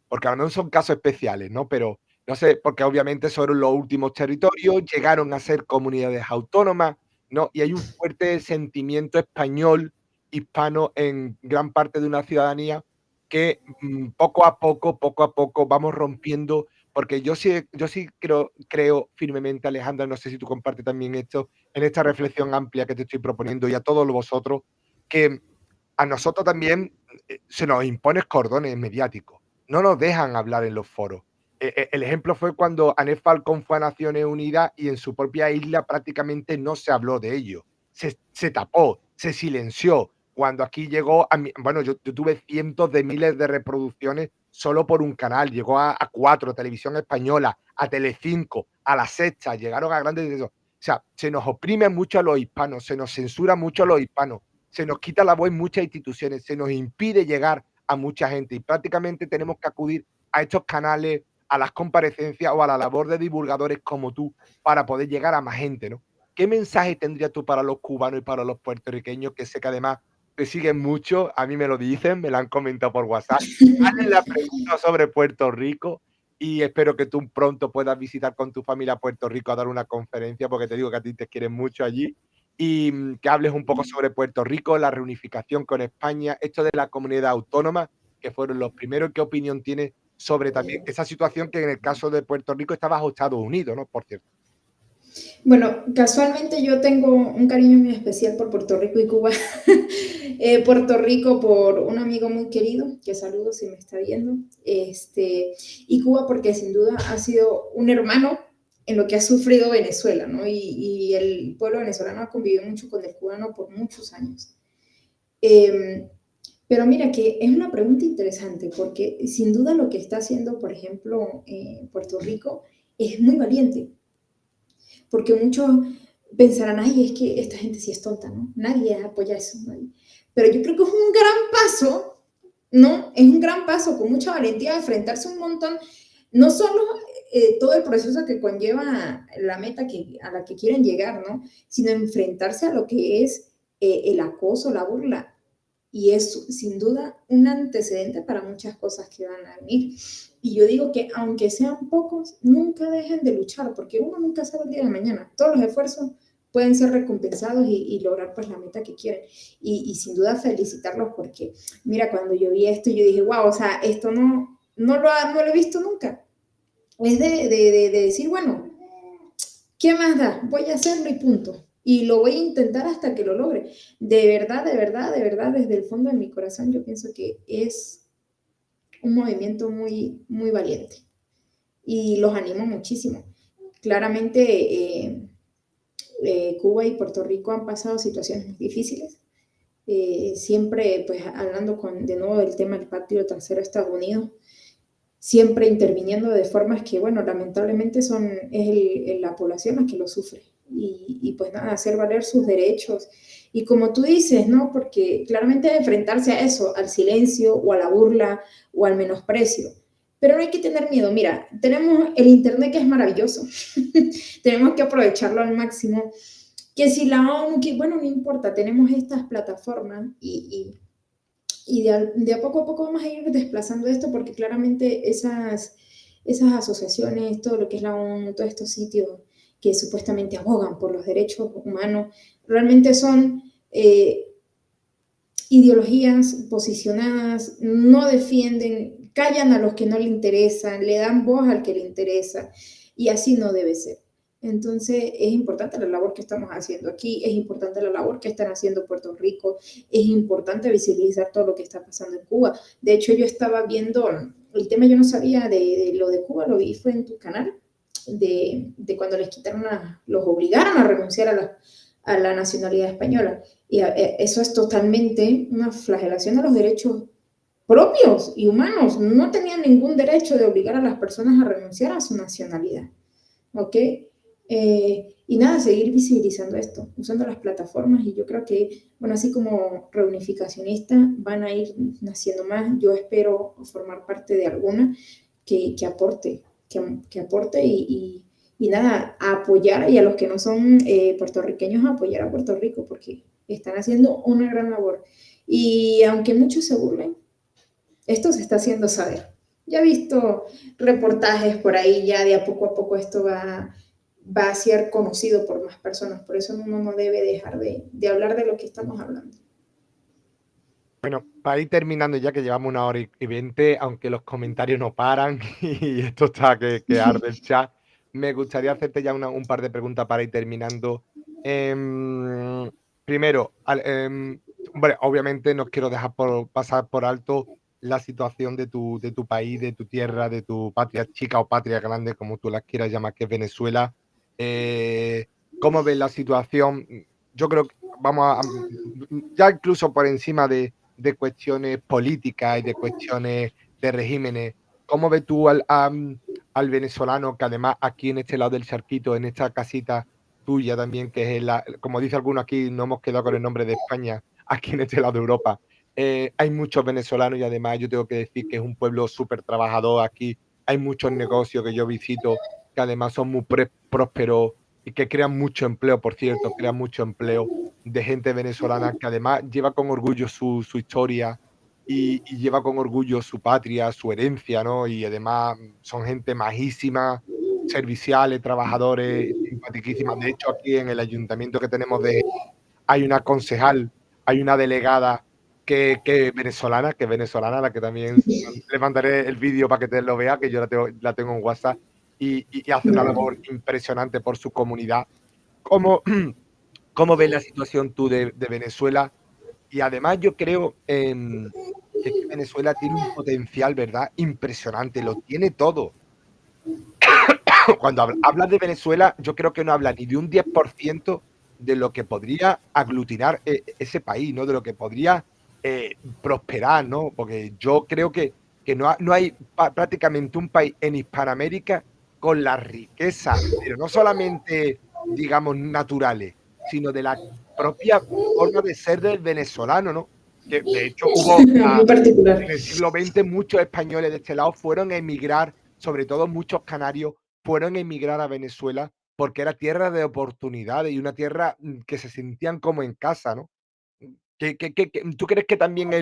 Porque a lo mejor son casos especiales, ¿no? Pero no sé, porque obviamente fueron los últimos territorios, llegaron a ser comunidades autónomas, ¿no? Y hay un fuerte sentimiento español, hispano en gran parte de una ciudadanía que, poco a poco vamos rompiendo, porque yo sí creo firmemente, Alejandra, no sé si tú compartes también esto, en esta reflexión amplia que te estoy proponiendo y a todos vosotros, que a nosotros también, se nos imponen cordones mediáticos. No nos dejan hablar en los foros. El ejemplo fue cuando Anés Falcón fue a Naciones Unidas y en su propia isla prácticamente no se habló de ello. Se tapó, se silenció. Cuando aquí llegó a mi bueno, yo tuve cientos de miles de reproducciones solo por un canal. Llegó a 4, Televisión Española, a Telecinco, a La Sexta, llegaron a grandes de eso. O sea, se nos oprime mucho a los hispanos, se nos censura mucho a los hispanos, se nos quita la voz en muchas instituciones, se nos impide llegar a mucha gente y prácticamente tenemos que acudir a estos canales, a las comparecencias o a la labor de divulgadores como tú para poder llegar a más gente, ¿no? ¿Qué mensaje tendrías tú para los cubanos y para los puertorriqueños que sé que además te siguen mucho? A mí me lo dicen, me lo han comentado por WhatsApp. Hazle la pregunta sobre Puerto Rico y espero que tú pronto puedas visitar con tu familia a Puerto Rico a dar una conferencia, porque te digo que a ti te quieren mucho allí y, que hables un poco sobre Puerto Rico, la reunificación con España, esto de la comunidad autónoma, que fueron los primeros. ¿Qué opinión tienes sobre también esa situación que en el caso de Puerto Rico está bajo Estados Unidos, ¿no? Por cierto.
Bueno, casualmente yo tengo un cariño muy especial por Puerto Rico y Cuba. Puerto Rico por un amigo muy querido, que saludo si me está viendo, y Cuba porque sin duda ha sido un hermano en lo que ha sufrido Venezuela, ¿no? Y el pueblo venezolano ha convivido mucho con el cubano por muchos años. Eh, pero mira que es una pregunta interesante porque sin duda lo que está haciendo, por ejemplo, Puerto Rico es muy valiente porque muchos pensarán, ay, es que esta gente sí es tonta, ¿no? Nadie apoya eso, nadie. Pero yo creo que es un gran paso, ¿no? Es un gran paso con mucha valentía de enfrentarse un montón, no solo todo el proceso que conlleva la meta a la que quieren llegar, ¿no? Sino enfrentarse a lo que es el acoso, la burla, y es sin duda un antecedente para muchas cosas que van a venir. Y yo digo que aunque sean pocos, nunca dejen de luchar, porque uno nunca sabe el día de mañana. Todos los esfuerzos pueden ser recompensados y lograr pues la meta que quieren. Y sin duda felicitarlos porque, mira, cuando yo vi esto, yo dije, wow, o sea, esto no lo he visto nunca. Es de decir, bueno, ¿qué más da? Voy a hacerlo y punto. Y lo voy a intentar hasta que lo logre. De verdad, de verdad, de verdad, desde el fondo de mi corazón, yo pienso que es un movimiento muy, muy valiente. Y los animo muchísimo. Claramente, Cuba y Puerto Rico han pasado situaciones muy difíciles. Siempre, pues, hablando de nuevo del tema del patio trasero de Estados Unidos, siempre interviniendo de formas que, bueno, lamentablemente es la población la que lo sufre. Y pues nada, hacer valer sus derechos. Y como tú dices, ¿no? Porque claramente enfrentarse a eso, al silencio o a la burla o al menosprecio. Pero no hay que tener miedo. Mira, tenemos el Internet que es maravilloso. Tenemos que aprovecharlo al máximo. Que si la ONU, que bueno, no importa, tenemos estas plataformas y de a poco vamos a ir desplazando esto porque claramente esas asociaciones, todo lo que es la ONU, todos estos sitios que supuestamente abogan por los derechos humanos, realmente son ideologías posicionadas, no defienden, callan a los que no le interesan, le dan voz al que le interesa, y así no debe ser. Entonces es importante la labor que estamos haciendo aquí, es importante la labor que están haciendo Puerto Rico, es importante visibilizar todo lo que está pasando en Cuba. De hecho, yo estaba viendo el tema, yo no sabía de lo de Cuba, lo vi fue en tu canal, de cuando les quitaron, los obligaron a renunciar a la nacionalidad española. Y eso es totalmente una flagelación a los derechos propios y humanos. No tenían ningún derecho de obligar a las personas a renunciar a su nacionalidad. ¿Ok? Y nada, seguir visibilizando esto, usando las plataformas. Y yo creo que, bueno, así como reunificacionistas van a ir naciendo más. Yo espero formar parte de alguna que aporte, que aporte y nada, a apoyar, y a los que no son puertorriqueños, a apoyar a Puerto Rico, porque están haciendo una gran labor. Y aunque muchos se burlen, esto se está haciendo saber. Ya he visto reportajes por ahí, ya de a poco esto va a ser conocido por más personas, por eso uno no debe dejar de hablar de lo que estamos hablando.
Bueno, para ir terminando ya que llevamos 1 hora y 20, aunque los comentarios no paran y esto está que arde el chat, me gustaría hacerte ya un par de preguntas para ir terminando. Em, Primero, hombre, obviamente no quiero dejar pasar por alto la situación de tu país, de tu tierra, de tu patria chica o patria grande, como tú la quieras llamar, que es Venezuela. Eh, ¿Cómo ves la situación? Yo creo que vamos ya incluso por encima de cuestiones políticas y de cuestiones de regímenes. ¿Cómo ves tú al venezolano que además aquí en este lado del charquito, en esta casita tuya también, que es como dice alguno aquí, no hemos quedado con el nombre de España, aquí en este lado de Europa, hay muchos venezolanos y además yo tengo que decir que es un pueblo súper trabajador aquí, hay muchos negocios que yo visito que además son muy prósperos y que crean mucho empleo, por cierto, crean mucho empleo de gente venezolana que además lleva con orgullo su historia y lleva con orgullo su patria, su herencia, ¿no? Y además son gente majísima, serviciales, trabajadores, simpaticísimas. De hecho, aquí en el ayuntamiento que tenemos hay una concejal, hay una delegada que es venezolana, la que también le mandaré el vídeo para que te lo vea, que yo la tengo en WhatsApp, y hace una labor impresionante por su comunidad. ¿Cómo, cómo ves la situación tú de Venezuela? Y además yo creo que es que Venezuela tiene un potencial, ¿verdad? Impresionante, lo tiene todo. Cuando hablas de Venezuela, yo creo que no habla ni de un 10% de lo que podría aglutinar ese país, ¿no? De lo que podría prosperar, ¿no? Porque yo creo que no hay prácticamente un país en Hispanoamérica con la riqueza, pero no solamente, digamos, naturales, sino de la propia forma de ser del venezolano, ¿no? Que de hecho
Muy particular.
en el siglo XX muchos españoles de este lado fueron a emigrar, sobre todo muchos canarios fueron a emigrar a Venezuela porque era tierra de oportunidades y una tierra que se sentían como en casa, ¿no? ¿Tú crees que también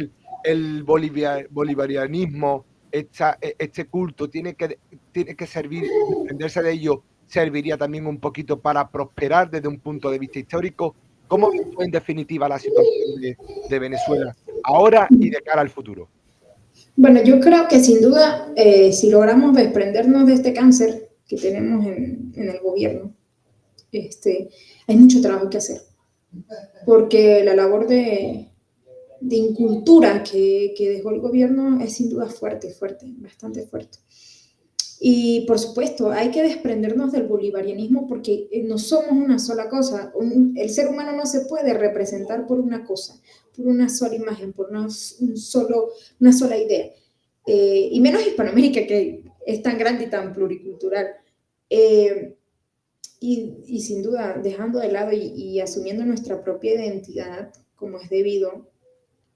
el bolivarianismo, este culto, tiene que servir, desprenderse de ello, serviría también un poquito para prosperar desde un punto de vista histórico? ¿Cómo ves tú en definitiva la situación de Venezuela ahora y de cara al futuro?
Bueno, yo creo que sin duda, si logramos desprendernos de este cáncer que tenemos en el gobierno, hay mucho trabajo que hacer, porque la labor de incultura que dejó el gobierno es sin duda fuerte, bastante fuerte. Y por supuesto, hay que desprendernos del bolivarianismo porque no somos una sola cosa. El ser humano no se puede representar por una cosa, por una sola imagen, por una sola idea. y menos Hispanoamérica, que es tan grande y tan pluricultural. Eh, y sin duda, dejando de lado y asumiendo nuestra propia identidad como es debido,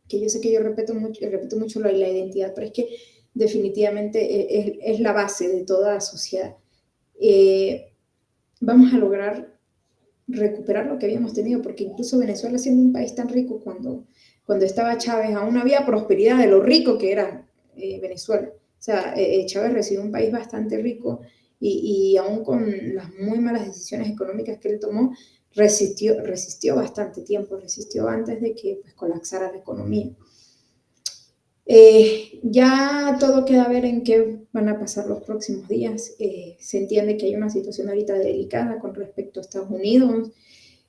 que yo sé que yo repito mucho la identidad, pero es que definitivamente es la base de toda sociedad. Eh, Vamos a lograr recuperar lo que habíamos tenido, porque incluso Venezuela siendo un país tan rico cuando estaba Chávez, aún había prosperidad de lo rico que era Venezuela. O sea, Chávez recibió un país bastante rico y aún con las muy malas decisiones económicas que él tomó, resistió bastante tiempo, resistió antes de que pues, colapsara la economía. Ya todo queda a ver en qué van a pasar los próximos días. Se entiende que hay una situación ahorita delicada con respecto a Estados Unidos.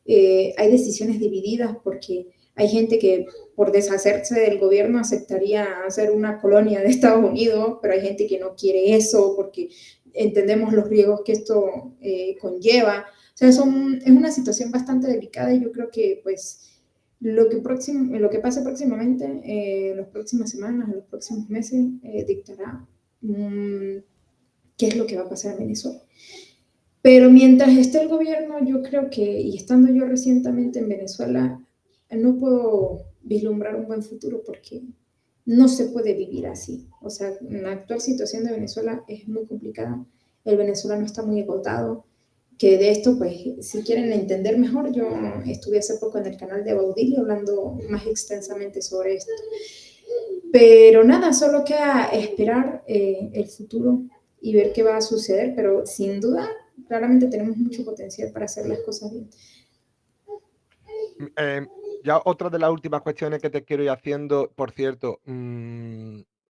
Hay decisiones divididas porque hay gente que por deshacerse del gobierno aceptaría hacer una colonia de Estados Unidos, pero hay gente que no quiere eso porque entendemos los riesgos que esto conlleva. O sea, es una situación bastante delicada y yo creo que pues lo que pase próximamente, en las próximas semanas, en los próximos meses, dictará qué es lo que va a pasar en Venezuela. Pero mientras esté el gobierno, yo creo que, y estando yo recientemente en Venezuela, no puedo vislumbrar un buen futuro porque no se puede vivir así. O sea, la actual situación de Venezuela es muy complicada. El venezolano está muy agotado. Que de esto, pues, si quieren entender mejor, yo estuve hace poco en el canal de Baudilio hablando más extensamente sobre esto. Pero nada, solo queda esperar el futuro y ver qué va a suceder, pero sin duda, claramente tenemos mucho potencial para hacer las cosas bien.
Ya otra de las últimas cuestiones que te quiero ir haciendo, por cierto,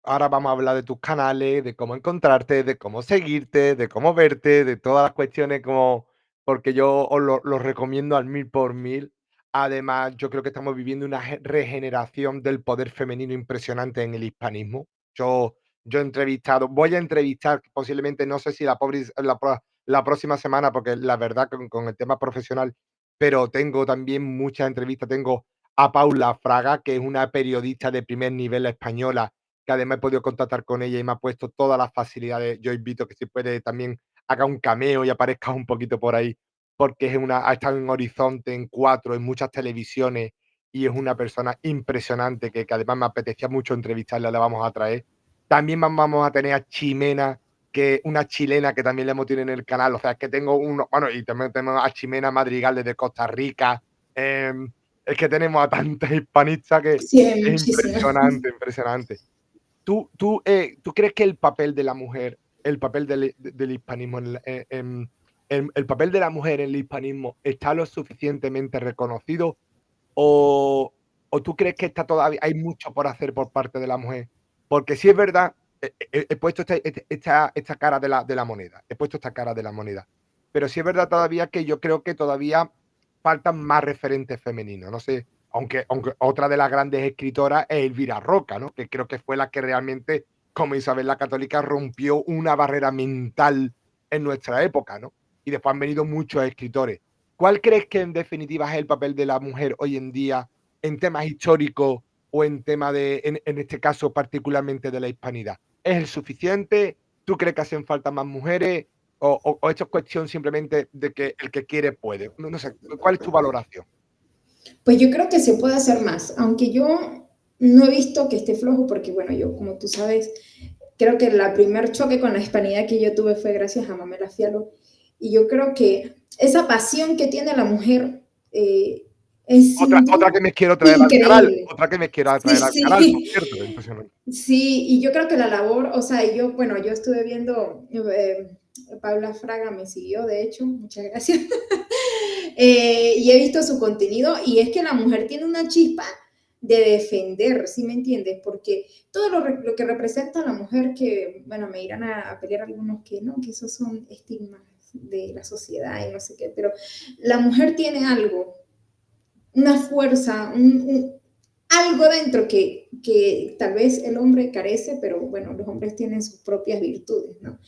ahora vamos a hablar de tus canales, de cómo encontrarte, de cómo seguirte, de cómo verte, de todas las cuestiones como porque yo os lo recomiendo al 1000 por 1000. Además, yo creo que estamos viviendo una regeneración del poder femenino impresionante en el hispanismo. Yo he entrevistado, voy a entrevistar posiblemente, no sé si la próxima semana, porque la verdad con el tema profesional, pero tengo también muchas entrevistas. Tengo a Paula Fraga, que es una periodista de primer nivel española, que además he podido contactar con ella y me ha puesto todas las facilidades. Yo invito que si puede también haga un cameo y aparezca un poquito por ahí, porque ha estado en Horizonte, en Cuatro, en muchas televisiones y es una persona impresionante que además me apetecía mucho entrevistarla, la vamos a traer. También vamos a tener a Chimena, que una chilena que también la hemos tenido en el canal. O sea, es que tengo uno, bueno, y también tenemos a Ximena Madrigal desde Costa Rica. Es que tenemos a tantas hispanistas que
Sí, hay
es
muchísimas.
impresionante, impresionante. ¿Tú crees que el papel de la mujer, el papel del hispanismo, el papel de la mujer en el hispanismo está lo suficientemente reconocido o, o tú crees que está todavía hay mucho por hacer por parte de la mujer? Porque sí es verdad, he puesto esta cara de la moneda, he puesto esta cara de la moneda, pero sí es verdad todavía que yo creo que todavía faltan más referentes femeninos, no sé, aunque otra de las grandes escritoras es Elvira Roca, ¿no? Que creo que fue la que realmente, como Isabel la Católica, rompió una barrera mental en nuestra época, ¿no? Y después han venido muchos escritores. ¿Cuál crees que en definitiva es el papel de la mujer hoy en día en temas históricos o en tema en este caso particularmente de la hispanidad? ¿Es el suficiente? ¿Tú crees que hacen falta más mujeres? ¿O esto es cuestión simplemente de que el que quiere puede? No sé, ¿cuál es tu valoración?
Pues yo creo que se puede hacer más, aunque yo no he visto que esté flojo, porque bueno, yo como tú sabes, creo que el primer choque con la hispanidad que yo tuve fue gracias a Mamela Fialo, y yo creo que esa pasión que tiene la mujer es
Otra
sin
otra
duda
que me quiero traer al canal,
increíble.
otra que me quiero
Sí,
traer al canal, por
sí.
cierto, impresionante.
Sí, y yo creo que la labor, o sea, yo, bueno, yo estuve viendo, Paula Fraga me siguió, de hecho, muchas gracias, y he visto su contenido y es que la mujer tiene una chispa de defender, ¿sí me entiendes? Porque todo lo que representa a la mujer, que, bueno, me irán a pelear algunos que no, que esos son estigmas de la sociedad y no sé qué, pero la mujer tiene algo, una fuerza, algo dentro que tal vez el hombre carece, pero bueno, los hombres tienen sus propias virtudes, ¿no?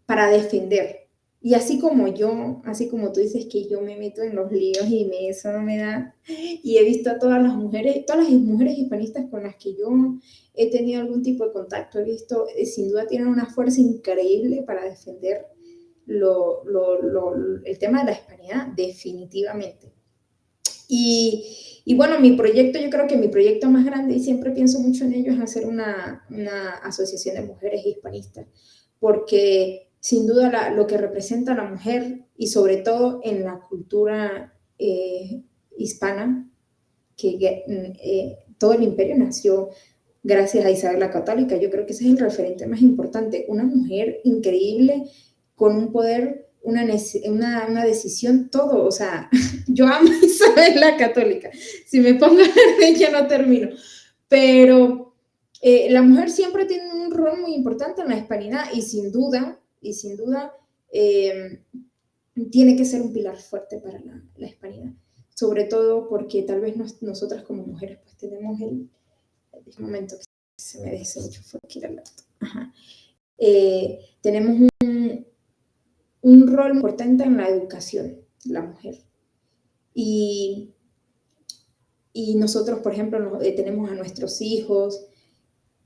Para defender. Y así como tú dices que yo me meto en los líos y eso no me da, y he visto a todas las mujeres hispanistas con las que yo he tenido algún tipo de contacto, he visto, sin duda tienen una fuerza increíble para defender el tema de la hispanidad, definitivamente. Y bueno, mi proyecto, yo creo que mi proyecto más grande, y siempre pienso mucho en ello, es hacer una asociación de mujeres hispanistas, porque sin duda lo que representa la mujer, y sobre todo en la cultura hispana, que todo el imperio nació gracias a Isabel la Católica. Yo creo que ese es el referente más importante. Una mujer increíble, con un poder, una decisión, todo. O sea, yo amo a Isabel la Católica. Si me pongo a hablar de ella no termino. Pero la mujer siempre tiene un rol muy importante en la hispanidad y sin duda, eh, tiene que ser un pilar fuerte para la hispanidad. Sobre todo porque tal vez nosotras como mujeres pues tenemos el momento que se me desenchufó aquí el laptop. Ajá. Tenemos un rol importante en la educación, la mujer. Y, y nosotros, por ejemplo, tenemos a nuestros hijos,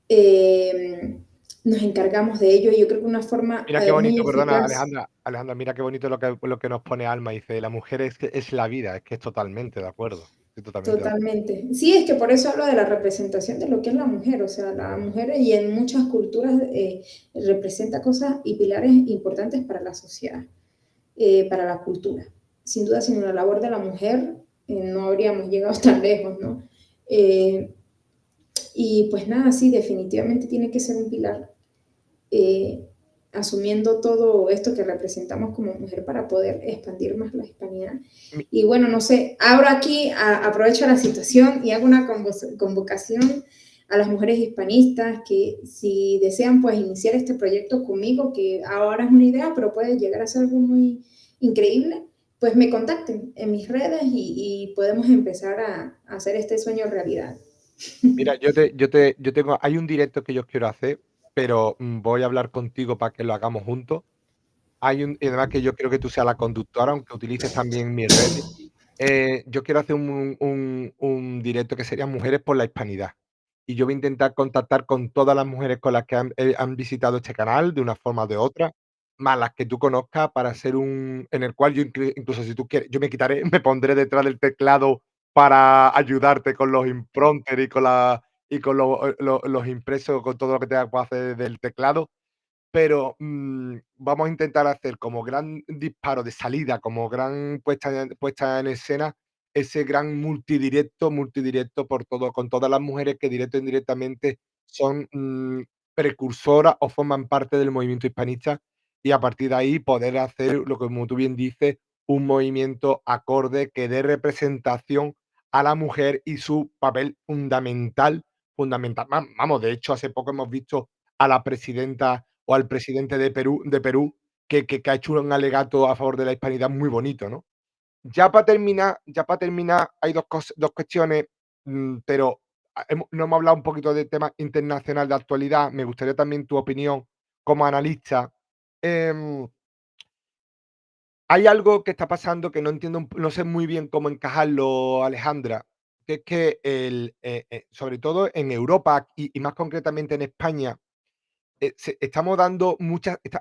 eh, nos encargamos de ello y yo creo que una forma
Mira qué
muy
bonito, perdona,
eficaz.
Alejandra. Alejandra, mira qué bonito lo que nos pone Alma. Dice, la mujer es la vida, es que es totalmente de acuerdo. Estoy totalmente de acuerdo.
Totalmente. Sí, es que por eso hablo de la representación de lo que es la mujer, o sea, la mujer y en muchas culturas representa cosas y pilares importantes para la sociedad, para la cultura. Sin duda, sin la labor de la mujer no habríamos llegado tan lejos, ¿no? Eh, y pues nada, sí, definitivamente tiene que ser un pilar, eh, asumiendo todo esto que representamos como mujer para poder expandir más la hispanidad.
Mi-
Y bueno, no sé, ahora aquí aprovecho la situación y hago una convocación a las mujeres hispanistas que si desean pues iniciar este proyecto conmigo, que ahora es una idea, pero puede llegar a ser algo muy increíble, pues me contacten en mis redes y podemos empezar a hacer este sueño realidad.
Mira, yo tengo, hay un directo que yo quiero hacer, pero voy a hablar contigo para que lo hagamos juntos. Y además que yo quiero que tú seas la conductora, aunque utilices también mis redes. Yo quiero hacer un directo que sería Mujeres por la Hispanidad. Y yo voy a intentar contactar con todas las mujeres con las que han visitado este canal de una forma o de otra, más las que tú conozcas, para hacer en el cual yo incluso si tú quieres, yo me quitaré, me pondré detrás del teclado para ayudarte con los impronter y con los impresos, con todo lo que tengas que hacer del teclado, pero, vamos a intentar hacer como gran disparo de salida, como gran puesta en escena, ese gran multidirecto por todo con todas las mujeres que directo o indirectamente son, precursoras o forman parte del movimiento hispanista, y a partir de ahí poder hacer lo que, como tú bien dices, un movimiento acorde que dé representación a la mujer y su papel fundamental. Vamos, de hecho, hace poco hemos visto a la presidenta o al presidente de Perú, que ha hecho un alegato a favor de la hispanidad muy bonito, ¿no? Ya para terminar, hay dos cuestiones, pero no hemos hablado un poquito de tema internacional de actualidad. Me gustaría también tu opinión como analista. Em, Hay algo que está pasando que no entiendo, no sé muy bien cómo encajarlo, Alejandra, que es que sobre todo en Europa y más concretamente en España, estamos dando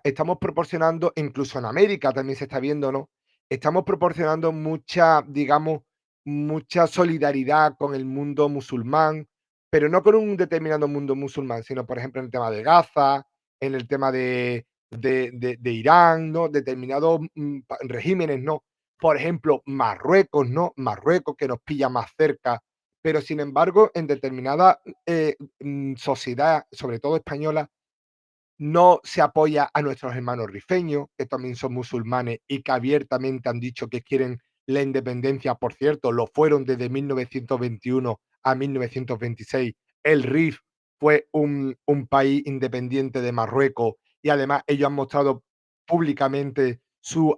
estamos proporcionando, incluso en América también se está viendo, ¿no? Estamos proporcionando mucha, digamos, mucha solidaridad con el mundo musulmán, pero no con un determinado mundo musulmán, sino, por ejemplo, en el tema de Gaza, en el tema de Irán, ¿no? Determinados regímenes, ¿no? Por ejemplo, Marruecos, ¿no? Marruecos, que nos pilla más cerca, pero sin embargo, en determinada sociedad, sobre todo española, no se apoya a nuestros hermanos rifeños, que también son musulmanes y que abiertamente han dicho que quieren la independencia. Por cierto, lo fueron desde 1921 a 1926. El RIF fue un país independiente de Marruecos y además ellos han mostrado públicamente su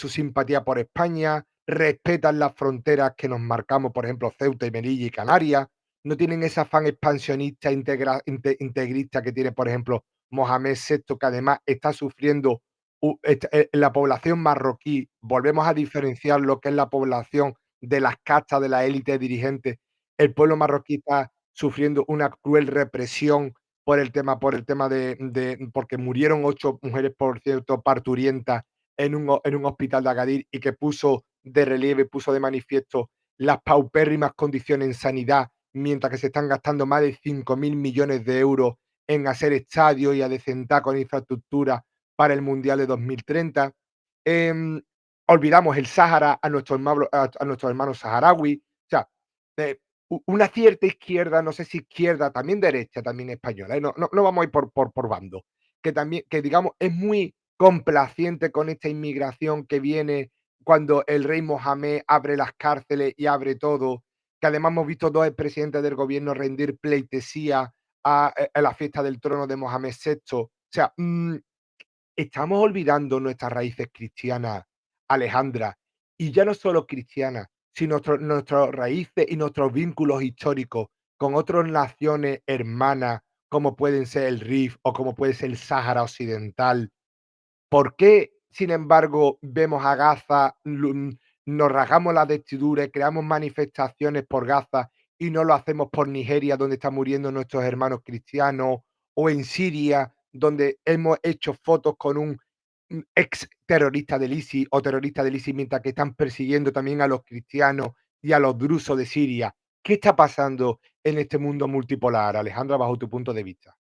simpatía por España, respetan las fronteras que nos marcamos, por ejemplo, Ceuta y Melilla y Canarias, no tienen ese afán expansionista, integrista que tiene, por ejemplo, Mohamed VI, que además está sufriendo la población marroquí, volvemos a diferenciar lo que es la población de las castas de la élite dirigente. El pueblo marroquí está sufriendo una cruel represión por el tema de porque murieron 8 mujeres, por cierto, parturientas en un hospital de Agadir, y que puso de relieve, puso de manifiesto las paupérrimas condiciones en sanidad, mientras que se están gastando más de 5.000 millones de euros en hacer estadios y adecentar con infraestructura para el Mundial de 2030. Em, Olvidamos el Sáhara a nuestros hermanos saharaui. O sea, eh, una cierta izquierda, no sé si izquierda, también derecha, también española, no vamos a ir por bando, que también, que digamos, es muy complaciente con esta inmigración que viene cuando el rey Mohamed abre las cárceles y abre todo, que además hemos visto 2 expresidentes del gobierno rendir pleitesía a la fiesta del trono de Mohamed VI. O sea, estamos olvidando nuestras raíces cristianas, Alejandra, y ya no solo cristianas, sino nuestras raíces y nuestros vínculos históricos con otras naciones hermanas, como pueden ser el Rif o como puede ser el Sáhara Occidental. ¿Por qué, sin embargo, vemos a Gaza, nos rasgamos las vestiduras, creamos manifestaciones por Gaza y no lo hacemos por Nigeria, donde están muriendo nuestros hermanos cristianos, o en Siria, donde hemos hecho fotos con un ex terrorista del ISIS o terrorista del ISIS, mientras que están persiguiendo también a los cristianos y a los drusos de Siria? ¿Qué está pasando en este mundo multipolar, Alejandra, bajo tu punto de vista?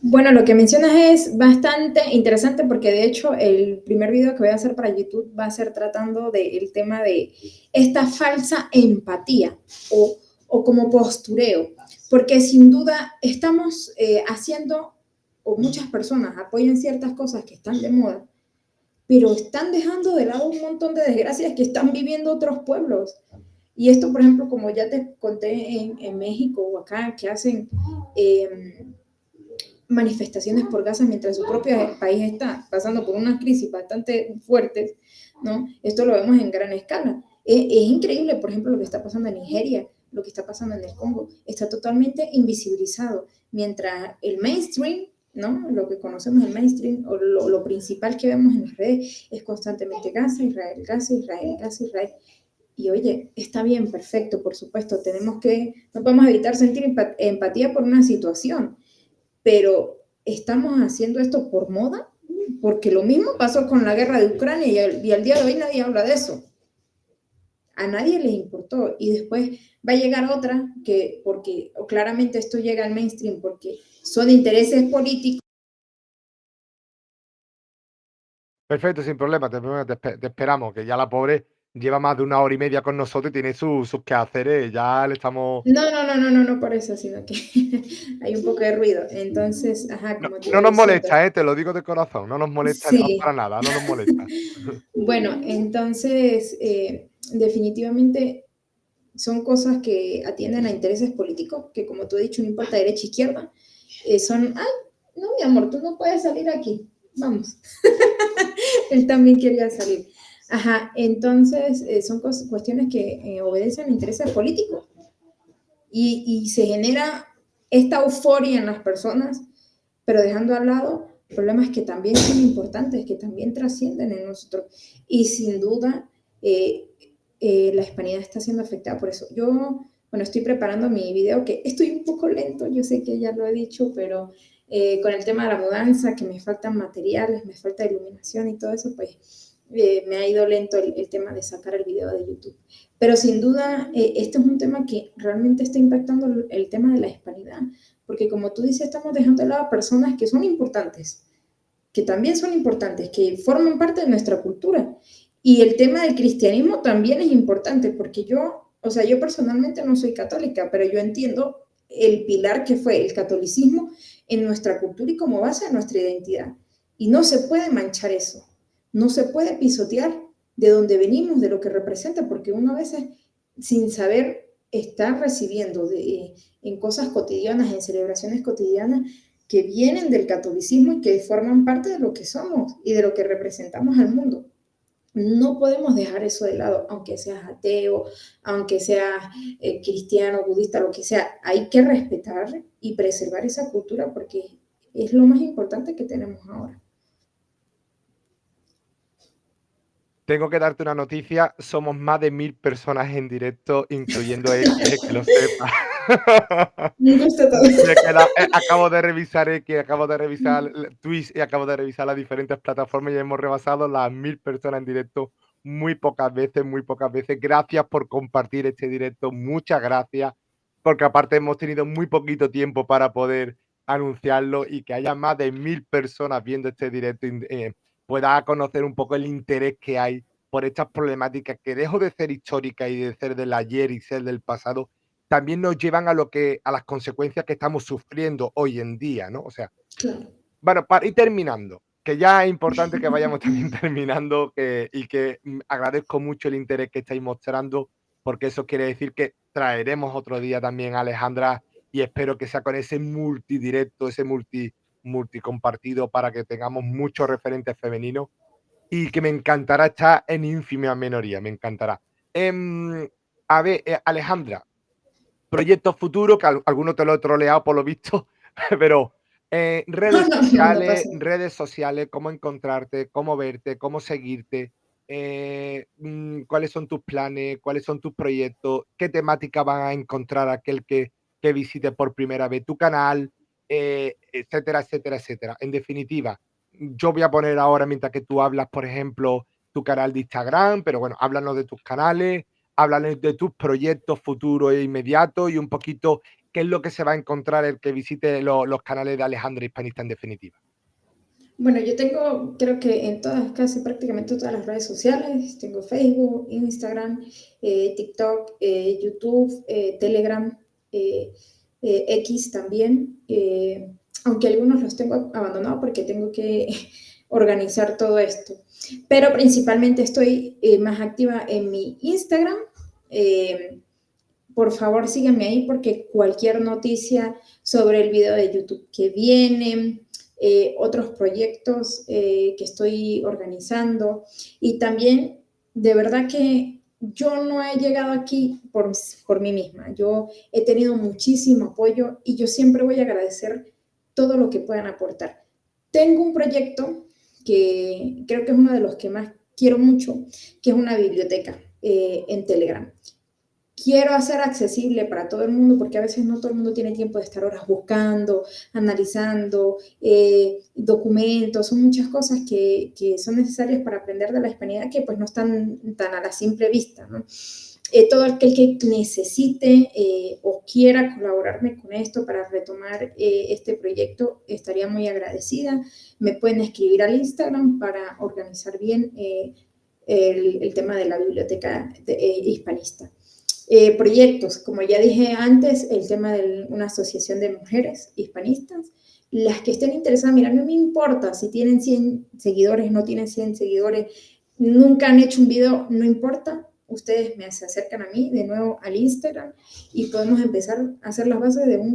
Bueno, lo que mencionas es bastante interesante porque de hecho el primer video que voy a hacer para YouTube va a ser tratando del tema de esta falsa empatía o, o como postureo, porque sin duda estamos haciendo, o muchas personas apoyan ciertas cosas que están de moda, pero están dejando de lado un montón de desgracias que están viviendo otros pueblos. Y esto, por ejemplo, como ya te conté en México o acá, que hacen manifestaciones por Gaza mientras su propio país está pasando por unas crisis bastante fuertes, ¿no? Esto lo vemos en gran escala. Es increíble, por ejemplo, lo que está pasando en Nigeria, lo que está pasando en el Congo, está totalmente invisibilizado, mientras el mainstream, ¿no? Lo que conocemos el mainstream o lo principal que vemos en las redes es constantemente Gaza, Israel, Gaza, Israel, Gaza, Israel. Y oye, está bien, perfecto, por supuesto, no podemos evitar sentir empatía por una situación, pero estamos haciendo esto por moda, porque lo mismo pasó con la guerra de Ucrania y al día de hoy nadie habla de eso. A nadie les importó y después va a llegar otra que, porque claramente esto llega al mainstream porque son intereses políticos.
Perfecto, sin problema, te esperamos, que ya la pobre lleva más de 1 hora y media con nosotros y tiene sus quehaceres, ya le estamos.
No por eso, sino que hay un poco de ruido. Entonces, ajá,
No,
como te
no
iba
nos
diciendo.
molesta, te lo digo de corazón, no nos molesta para
Sí,
nada, no nos molesta.
bueno, entonces, definitivamente son cosas que atienden a intereses políticos, que como tú has dicho, no importa derecha, izquierda, ay, no, mi amor, tú no puedes salir aquí, vamos. Él también quería salir. Ajá, entonces son cuestiones que obedecen a intereses políticos y se genera esta euforia en las personas, pero dejando al lado problemas que también son importantes, que también trascienden en nosotros. Y sin duda, la hispanidad está siendo afectada por eso. Yo, bueno, estoy preparando mi video, que estoy un poco lento, yo sé que ya lo he dicho, pero con el tema de la mudanza, que me faltan materiales, me falta iluminación y todo eso, pues me ha ido lento el tema de sacar el video de YouTube. Pero sin duda, este es un tema que realmente está impactando el tema de la hispanidad, porque como tú dices, estamos dejando de lado a personas que son importantes, que también son importantes, que forman parte de nuestra cultura. Y el tema del cristianismo también es importante, porque yo personalmente no soy católica, pero yo entiendo el pilar que fue el catolicismo en nuestra cultura y como base de nuestra identidad. Y no se puede manchar eso, no se puede pisotear de dónde venimos, de lo que representa, porque uno a veces, sin saber, está recibiendo en cosas cotidianas, en celebraciones cotidianas, que vienen del catolicismo y que forman parte de lo que somos y de lo que representamos al mundo. No podemos dejar eso de lado, aunque seas ateo, aunque seas cristiano, budista, lo que sea. Hay que respetar y preservar esa cultura porque es lo más importante que tenemos ahora.
tengo que darte una noticia, somos más de 1000 personas en directo, incluyendo X, que lo sepas.
Un gusto todo.
Me queda acabo de revisar X, acabo de revisar Twitch y acabo de revisar las diferentes plataformas y hemos rebasado las 1000 personas en directo muy pocas veces, muy pocas veces. Gracias por compartir este directo, muchas gracias, porque aparte hemos tenido muy poquito tiempo para poder anunciarlo y que haya más de 1000 personas viendo este directo, pueda conocer un poco el interés que hay por estas problemáticas que dejo de ser históricas y de ser del ayer y ser del pasado, también nos llevan a lo que a las consecuencias que estamos sufriendo hoy en día, ¿no? O sea,
Claro.
bueno, para ir terminando, que ya es importante que vayamos también terminando, agradezco mucho el interés que estáis mostrando, porque eso quiere decir que traeremos otro día también a Alejandra y espero que sea con ese multidirecto, ese multicompartido para que tengamos muchos referentes femeninos y que me encantará estar en ínfima minoría, me encantará. Em, a ver, Alejandra, proyectos futuros, que alguno te lo he troleado por lo visto, pero
No, no, no, no pasa.
redes sociales, cómo encontrarte, cómo verte, cómo seguirte, cuáles son tus planes, cuáles son tus proyectos, qué temática van a encontrar aquel que visite por primera vez tu canal, etcétera, etcétera, etcétera. En definitiva, yo voy a poner ahora, mientras que tú hablas, por ejemplo, tu canal de Instagram, pero bueno, háblanos de tus canales, háblales de tus proyectos futuros e inmediatos y un poquito qué es lo que se va a encontrar el que visite los canales de Alejandra Hispanista en definitiva.
Bueno, yo tengo, creo que en todas, casi prácticamente todas las redes sociales, tengo Facebook, Instagram, TikTok, YouTube, Telegram, eh, X también, aunque algunos los tengo abandonados porque tengo que organizar todo esto. Pero principalmente estoy más activa en mi Instagram. Eh, por favor, síganme ahí porque cualquier noticia sobre el video de YouTube que viene, otros proyectos que estoy organizando y también de verdad que yo no he llegado aquí por mí misma. Yo he tenido muchísimo apoyo y yo siempre voy a agradecer todo lo que puedan aportar. Tengo un proyecto que creo que es uno de los que más quiero mucho, que es una biblioteca en Telegram. Quiero hacer accesible para todo el mundo, porque a veces no todo el mundo tiene tiempo de estar horas buscando, analizando documentos, son muchas cosas que son necesarias para aprender de la hispanidad que pues no están tan a la simple vista, ¿no? Todo aquel que necesite o quiera colaborarme con esto para retomar este proyecto, estaría muy agradecida. Me pueden escribir al Instagram para organizar bien el tema de la biblioteca hispanista. Proyectos, como ya dije antes, el tema de una asociación de mujeres hispanistas, las que estén interesadas, mira, no me importa si tienen 100 seguidores, no tienen 100 seguidores, nunca han hecho un video, no importa, ustedes se acercan a mí, de nuevo al Instagram, y podemos empezar a hacer las bases de un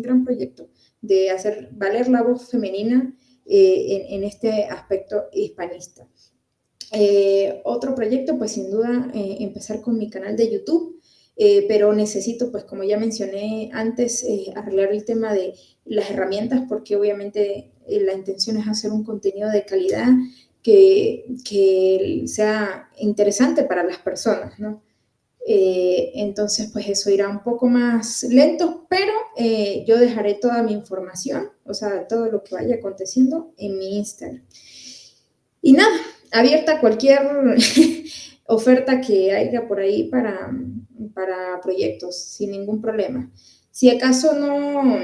gran proyecto, de hacer valer la voz femenina en este aspecto hispanista. Otro proyecto, pues sin duda, empezar con mi canal de YouTube, pero necesito, pues como ya mencioné antes, arreglar el tema de las herramientas, porque obviamente la intención es hacer un contenido de calidad que sea interesante para las personas, ¿no? Entonces, pues eso irá un poco más lento, pero yo dejaré toda mi información, o sea, todo lo que vaya aconteciendo en mi Instagram. Y nada, abierta a cualquier oferta que haya por ahí para proyectos, sin ningún problema. Si acaso no,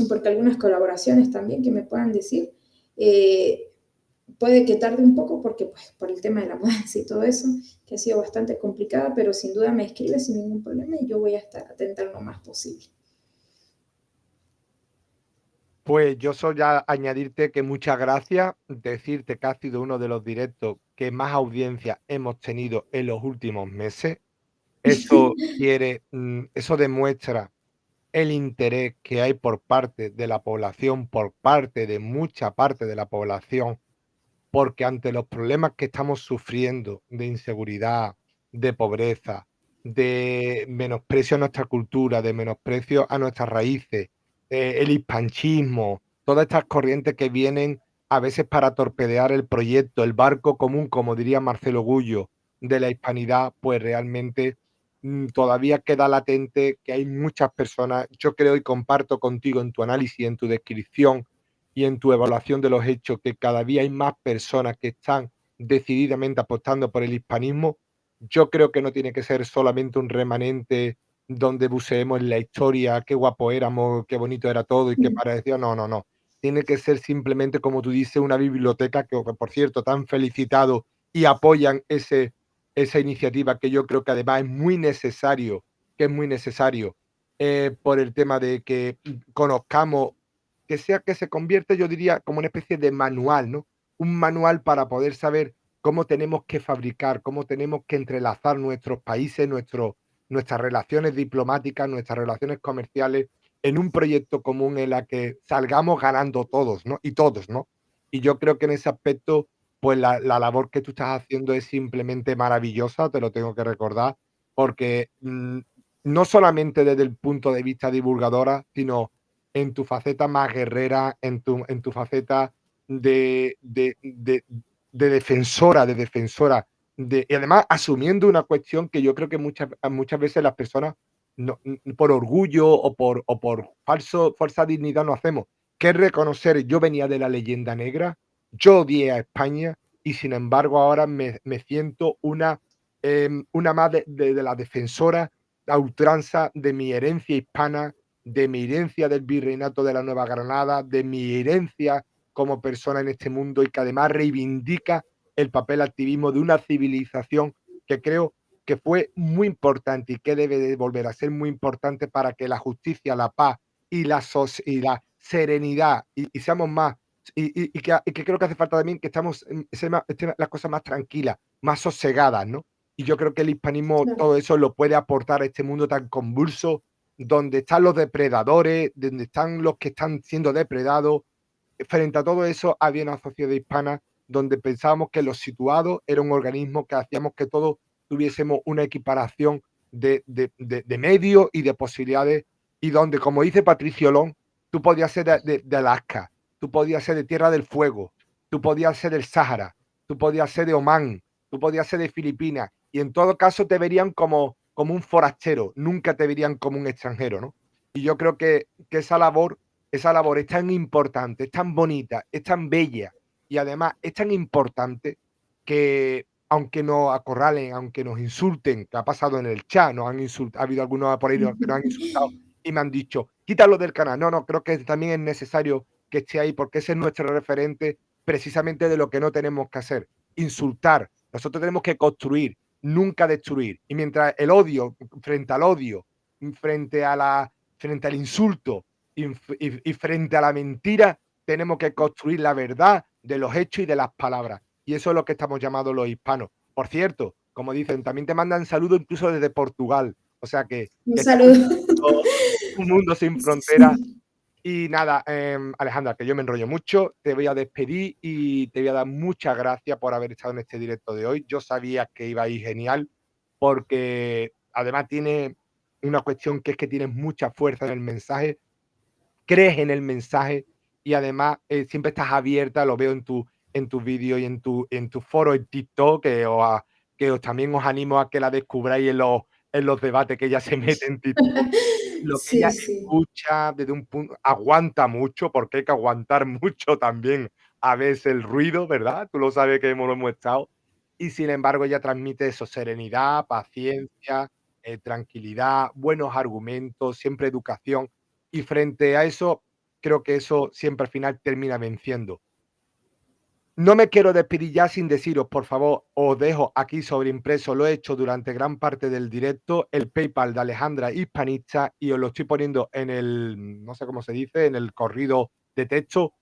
porque algunas colaboraciones también que me puedan decir, puede que tarde un poco porque pues por el tema de la mudanza y todo eso, que ha sido bastante complicada, pero sin duda me escribe sin ningún problema y yo voy a estar atenta lo más posible.
Pues yo solo ya añadirte que muchas gracias, decirte que ha sido uno de los directos que más audiencia hemos tenido en los últimos meses. Eso demuestra el interés que hay por parte de la población, por parte de mucha parte de la población, porque ante los problemas que estamos sufriendo de inseguridad, de pobreza, de menosprecio a nuestra cultura, de menosprecio a nuestras raíces, el hispanchismo, todas estas corrientes que vienen a veces para torpedear el proyecto, el barco común, como diría Marcelo Gullo, de la hispanidad, pues realmente todavía queda latente que hay muchas personas, yo creo y comparto contigo en tu análisis, en tu descripción y en tu evaluación de los hechos, que cada día hay más personas que están decididamente apostando por el hispanismo. Yo creo que no tiene que ser solamente un remanente donde buceemos en la historia, qué guapo éramos, qué bonito era todo y qué parecía. No, no, no. Tiene que ser simplemente, como tú dices, una biblioteca que, por cierto, te han felicitado y apoyan esa iniciativa que yo creo que además es muy necesario, que es muy necesario por el tema de que conozcamos, que sea que se convierte, yo diría, como una especie de manual, ¿no? Un manual para poder saber cómo tenemos que fabricar, cómo tenemos que entrelazar nuestros países, nuestras relaciones diplomáticas, nuestras relaciones comerciales en un proyecto común en la que salgamos ganando todos, ¿no? Y todos, ¿no? Y yo creo que en ese aspecto, pues la labor que tú estás haciendo es simplemente maravillosa, te lo tengo que recordar, porque no solamente desde el punto de vista divulgadora, sino en tu faceta más guerrera, en tu faceta de, de, de, de defensora, y además asumiendo una cuestión que yo creo que muchas veces las personas por orgullo o por falsa dignidad no hacemos, que es reconocer, yo venía de la leyenda negra, yo odié a España y sin embargo ahora me siento una más de la defensora a ultranza de mi herencia hispana, de mi herencia del virreinato de la Nueva Granada, de mi herencia como persona en este mundo y que además reivindica el papel activismo de una civilización que creo que fue muy importante y que debe de volver a ser muy importante para que la justicia, la paz y la serenidad y seamos más y que creo que hace falta también que estén las cosas más tranquilas, más sosegadas, ¿no? Y yo creo que el hispanismo
Claro.
todo eso lo puede aportar a este mundo tan convulso, donde están los depredadores, donde están los que están siendo depredados. Frente a todo eso, había una sociedad hispana donde pensábamos que los situados era un organismo que hacíamos que todos tuviésemos una equiparación de medios y de posibilidades, y donde, como dice Patricio Long, tú podías ser de Alaska, tú podías ser de Tierra del Fuego, tú podías ser del Sáhara, tú podías ser de Omán, tú podías ser de Filipinas, y en todo caso te verían como un forastero, nunca te verían como un extranjero, ¿no? Y yo creo que esa labor es tan importante, es tan bonita, es tan bella y además es tan importante que aunque nos acorralen, aunque nos insulten, que ha pasado en el chat, ha habido algunos por ahí que nos han insultado y me han dicho, quítalo del canal. No, no, creo que también es necesario que esté ahí porque ese es nuestro referente precisamente de lo que no tenemos que hacer, insultar. Nosotros tenemos que construir, nunca destruir. Y mientras el odio, frente al odio, frente a frente al insulto, y frente a la mentira tenemos que construir la verdad de los hechos y de las palabras. Y eso es lo que estamos llamados los hispanos. Por cierto, como dicen, también te mandan saludos incluso desde Portugal. O sea
Un
que estamos
saludo.
un mundo sin fronteras.
Sí.
Y nada, Alejandra, que yo me enrollo mucho, te voy a despedir y te voy a dar muchas gracias por haber estado en este directo de hoy. Yo sabía que iba a ir genial porque además tiene una cuestión que es que tienes mucha fuerza en el mensaje, crees en el mensaje y además siempre estás abierta, lo veo en tus vídeos y en tu foro en TikTok, que también os animo a que la descubráis en los debates que ella se mete en TikTok. Lo que
Sí,
ella
sí.
escucha desde un punto, aguanta mucho, porque hay que aguantar mucho también a veces el ruido, ¿verdad? Tú lo sabes que lo hemos estado. Y sin embargo, ella transmite eso, serenidad, paciencia, tranquilidad, buenos argumentos, siempre educación. Y frente a eso, creo que eso siempre al final termina venciendo. No me quiero despedir ya sin deciros, por favor, os dejo aquí sobreimpreso, lo he hecho durante gran parte del directo, el PayPal de Alejandra Hispanista y os lo estoy poniendo en el, no sé cómo se dice, en el corrido de texto.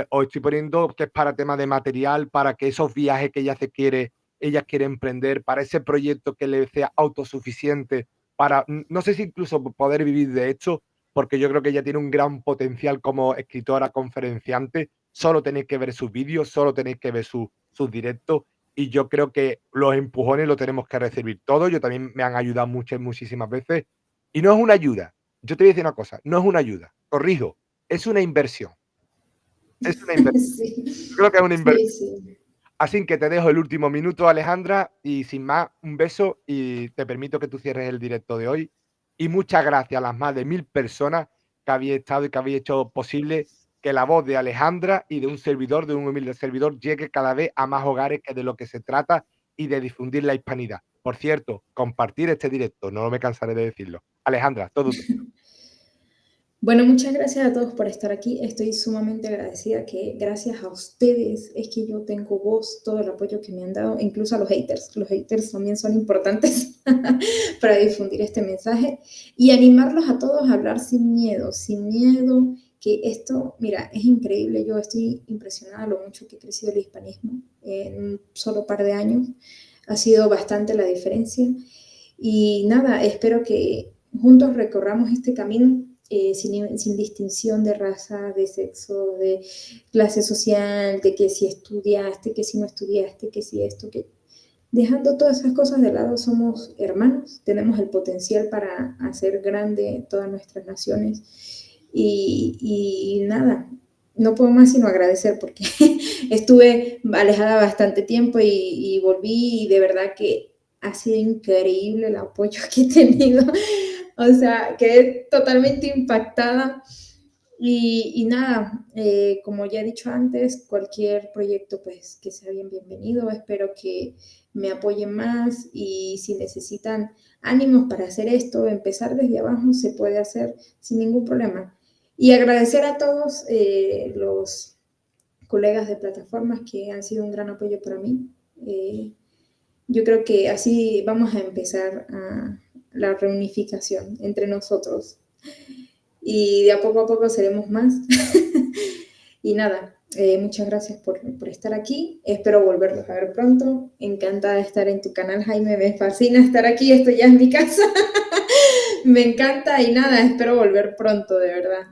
Os estoy poniendo que es para tema de material, para que esos viajes que ella quiere emprender, para ese proyecto que le sea autosuficiente, para, no sé si incluso poder vivir de esto, porque yo creo que ella tiene un gran potencial como escritora, conferenciante. Solo tenéis que ver sus vídeos, solo tenéis que ver sus directos y yo creo que los empujones los tenemos que recibir todos. Yo también me han ayudado muchísimas veces y no es una ayuda. Yo te voy a decir una cosa, no es una ayuda, corrijo, es una inversión. Es una inversión.
Sí,
Yo creo que es una
sí,
inversión.
sí.
Así que te dejo el último minuto, Alejandra, y sin más, un beso y te permito que tú cierres el directo de hoy. Y muchas gracias a las más de 1000 personas que habéis estado y que habéis hecho posible que la voz de Alejandra y de un servidor, de un humilde servidor, llegue cada vez a más hogares, que de lo que se trata, y de difundir la hispanidad. Por cierto, compartir este directo, no me cansaré de decirlo. Alejandra, todo tuyo.
Bueno, muchas gracias a todos por estar aquí. Estoy sumamente agradecida que gracias a ustedes es que yo tengo voz, todo el apoyo que me han dado, incluso a los haters. Los haters también son importantes para difundir este mensaje y animarlos a todos a hablar sin miedo, que esto, mira, es increíble. Yo estoy impresionada lo mucho que ha crecido el hispanismo en un solo par de años. Ha sido bastante la diferencia. Y nada, espero que juntos recorramos este camino sin distinción de raza, de sexo, de clase social, de que si estudiaste, que si no estudiaste, que si esto, que dejando todas esas cosas de lado, somos hermanos, tenemos el potencial para hacer grande todas nuestras naciones y nada, no puedo más sino agradecer porque estuve alejada bastante tiempo y volví y de verdad que ha sido increíble el apoyo que he tenido. O sea, quedé totalmente impactada y nada, como ya he dicho antes, cualquier proyecto pues que sea bienvenido, espero que me apoyen más y si necesitan ánimos para hacer esto, empezar desde abajo se puede hacer sin ningún problema. Y agradecer a todos los colegas de plataformas que han sido un gran apoyo para mí. Yo creo que así vamos a empezar a la reunificación entre nosotros y de a poco seremos más. Y nada, muchas gracias por estar aquí. Espero volverlos a ver pronto. Encantada de estar en tu canal, Jaime. Me fascina estar aquí. Esto ya es mi casa. Me encanta y nada, espero volver pronto, de verdad.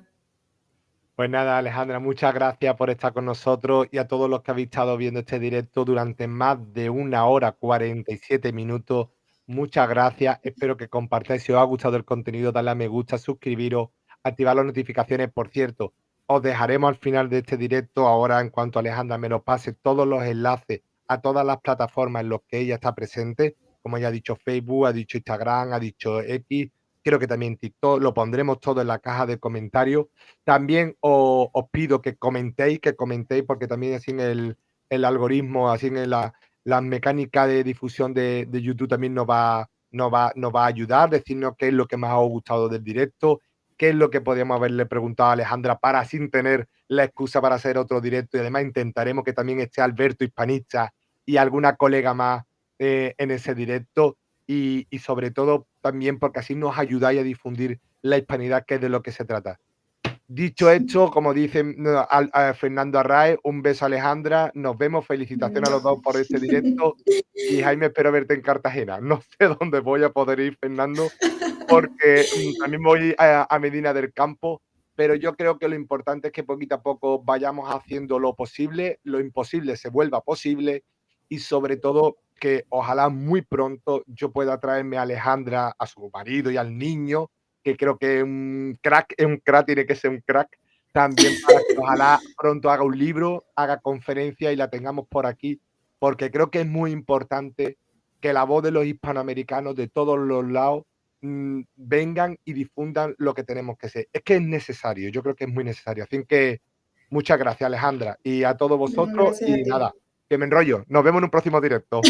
Pues nada, Alejandra, muchas gracias por estar con nosotros y a todos los que habéis estado viendo este directo durante más de 1 hora 47 minutos. Muchas gracias. Espero que compartáis. Si os ha gustado el contenido, dadle a me gusta, suscribiros, activar las notificaciones. Por cierto, os dejaremos al final de este directo, ahora en cuanto Alejandra me lo pase, todos los enlaces a todas las plataformas en las que ella está presente. Como ya ha dicho Facebook, ha dicho Instagram, ha dicho X, creo que también TikTok. Lo pondremos todo en la caja de comentarios. También os pido que comentéis, porque también así en el algoritmo, así en la mecánica de difusión de YouTube también nos va a ayudar, decirnos qué es lo que más os ha gustado del directo, qué es lo que podríamos haberle preguntado a Alejandra para sin tener la excusa para hacer otro directo, y además intentaremos que también esté Alberto Hispanista y alguna colega más en ese directo, y sobre todo también porque así nos ayudáis a difundir la hispanidad, que es de lo que se trata. Dicho esto, como dice a Fernando Arraez, un beso, Alejandra. Nos vemos. Felicitaciones a los dos por este directo. Y Jaime, espero verte en Cartagena. No sé dónde voy a poder ir, Fernando, porque también voy a Medina del Campo. Pero yo creo que lo importante es que poquito a poco vayamos haciendo lo posible, lo imposible se vuelva posible, y sobre todo que ojalá muy pronto yo pueda traerme a Alejandra, a su marido y al niño, que creo que es un crack, tiene que ser un crack, también para que ojalá pronto haga un libro, haga conferencia y la tengamos por aquí, porque creo que es muy importante que la voz de los hispanoamericanos de todos los lados vengan y difundan lo que tenemos que ser. Es que es necesario, yo creo que es muy necesario. Así que muchas gracias, Alejandra, y a todos
No,
vosotros,
gracias a
y
ti.
nada, que me enrollo. Nos vemos en un próximo directo.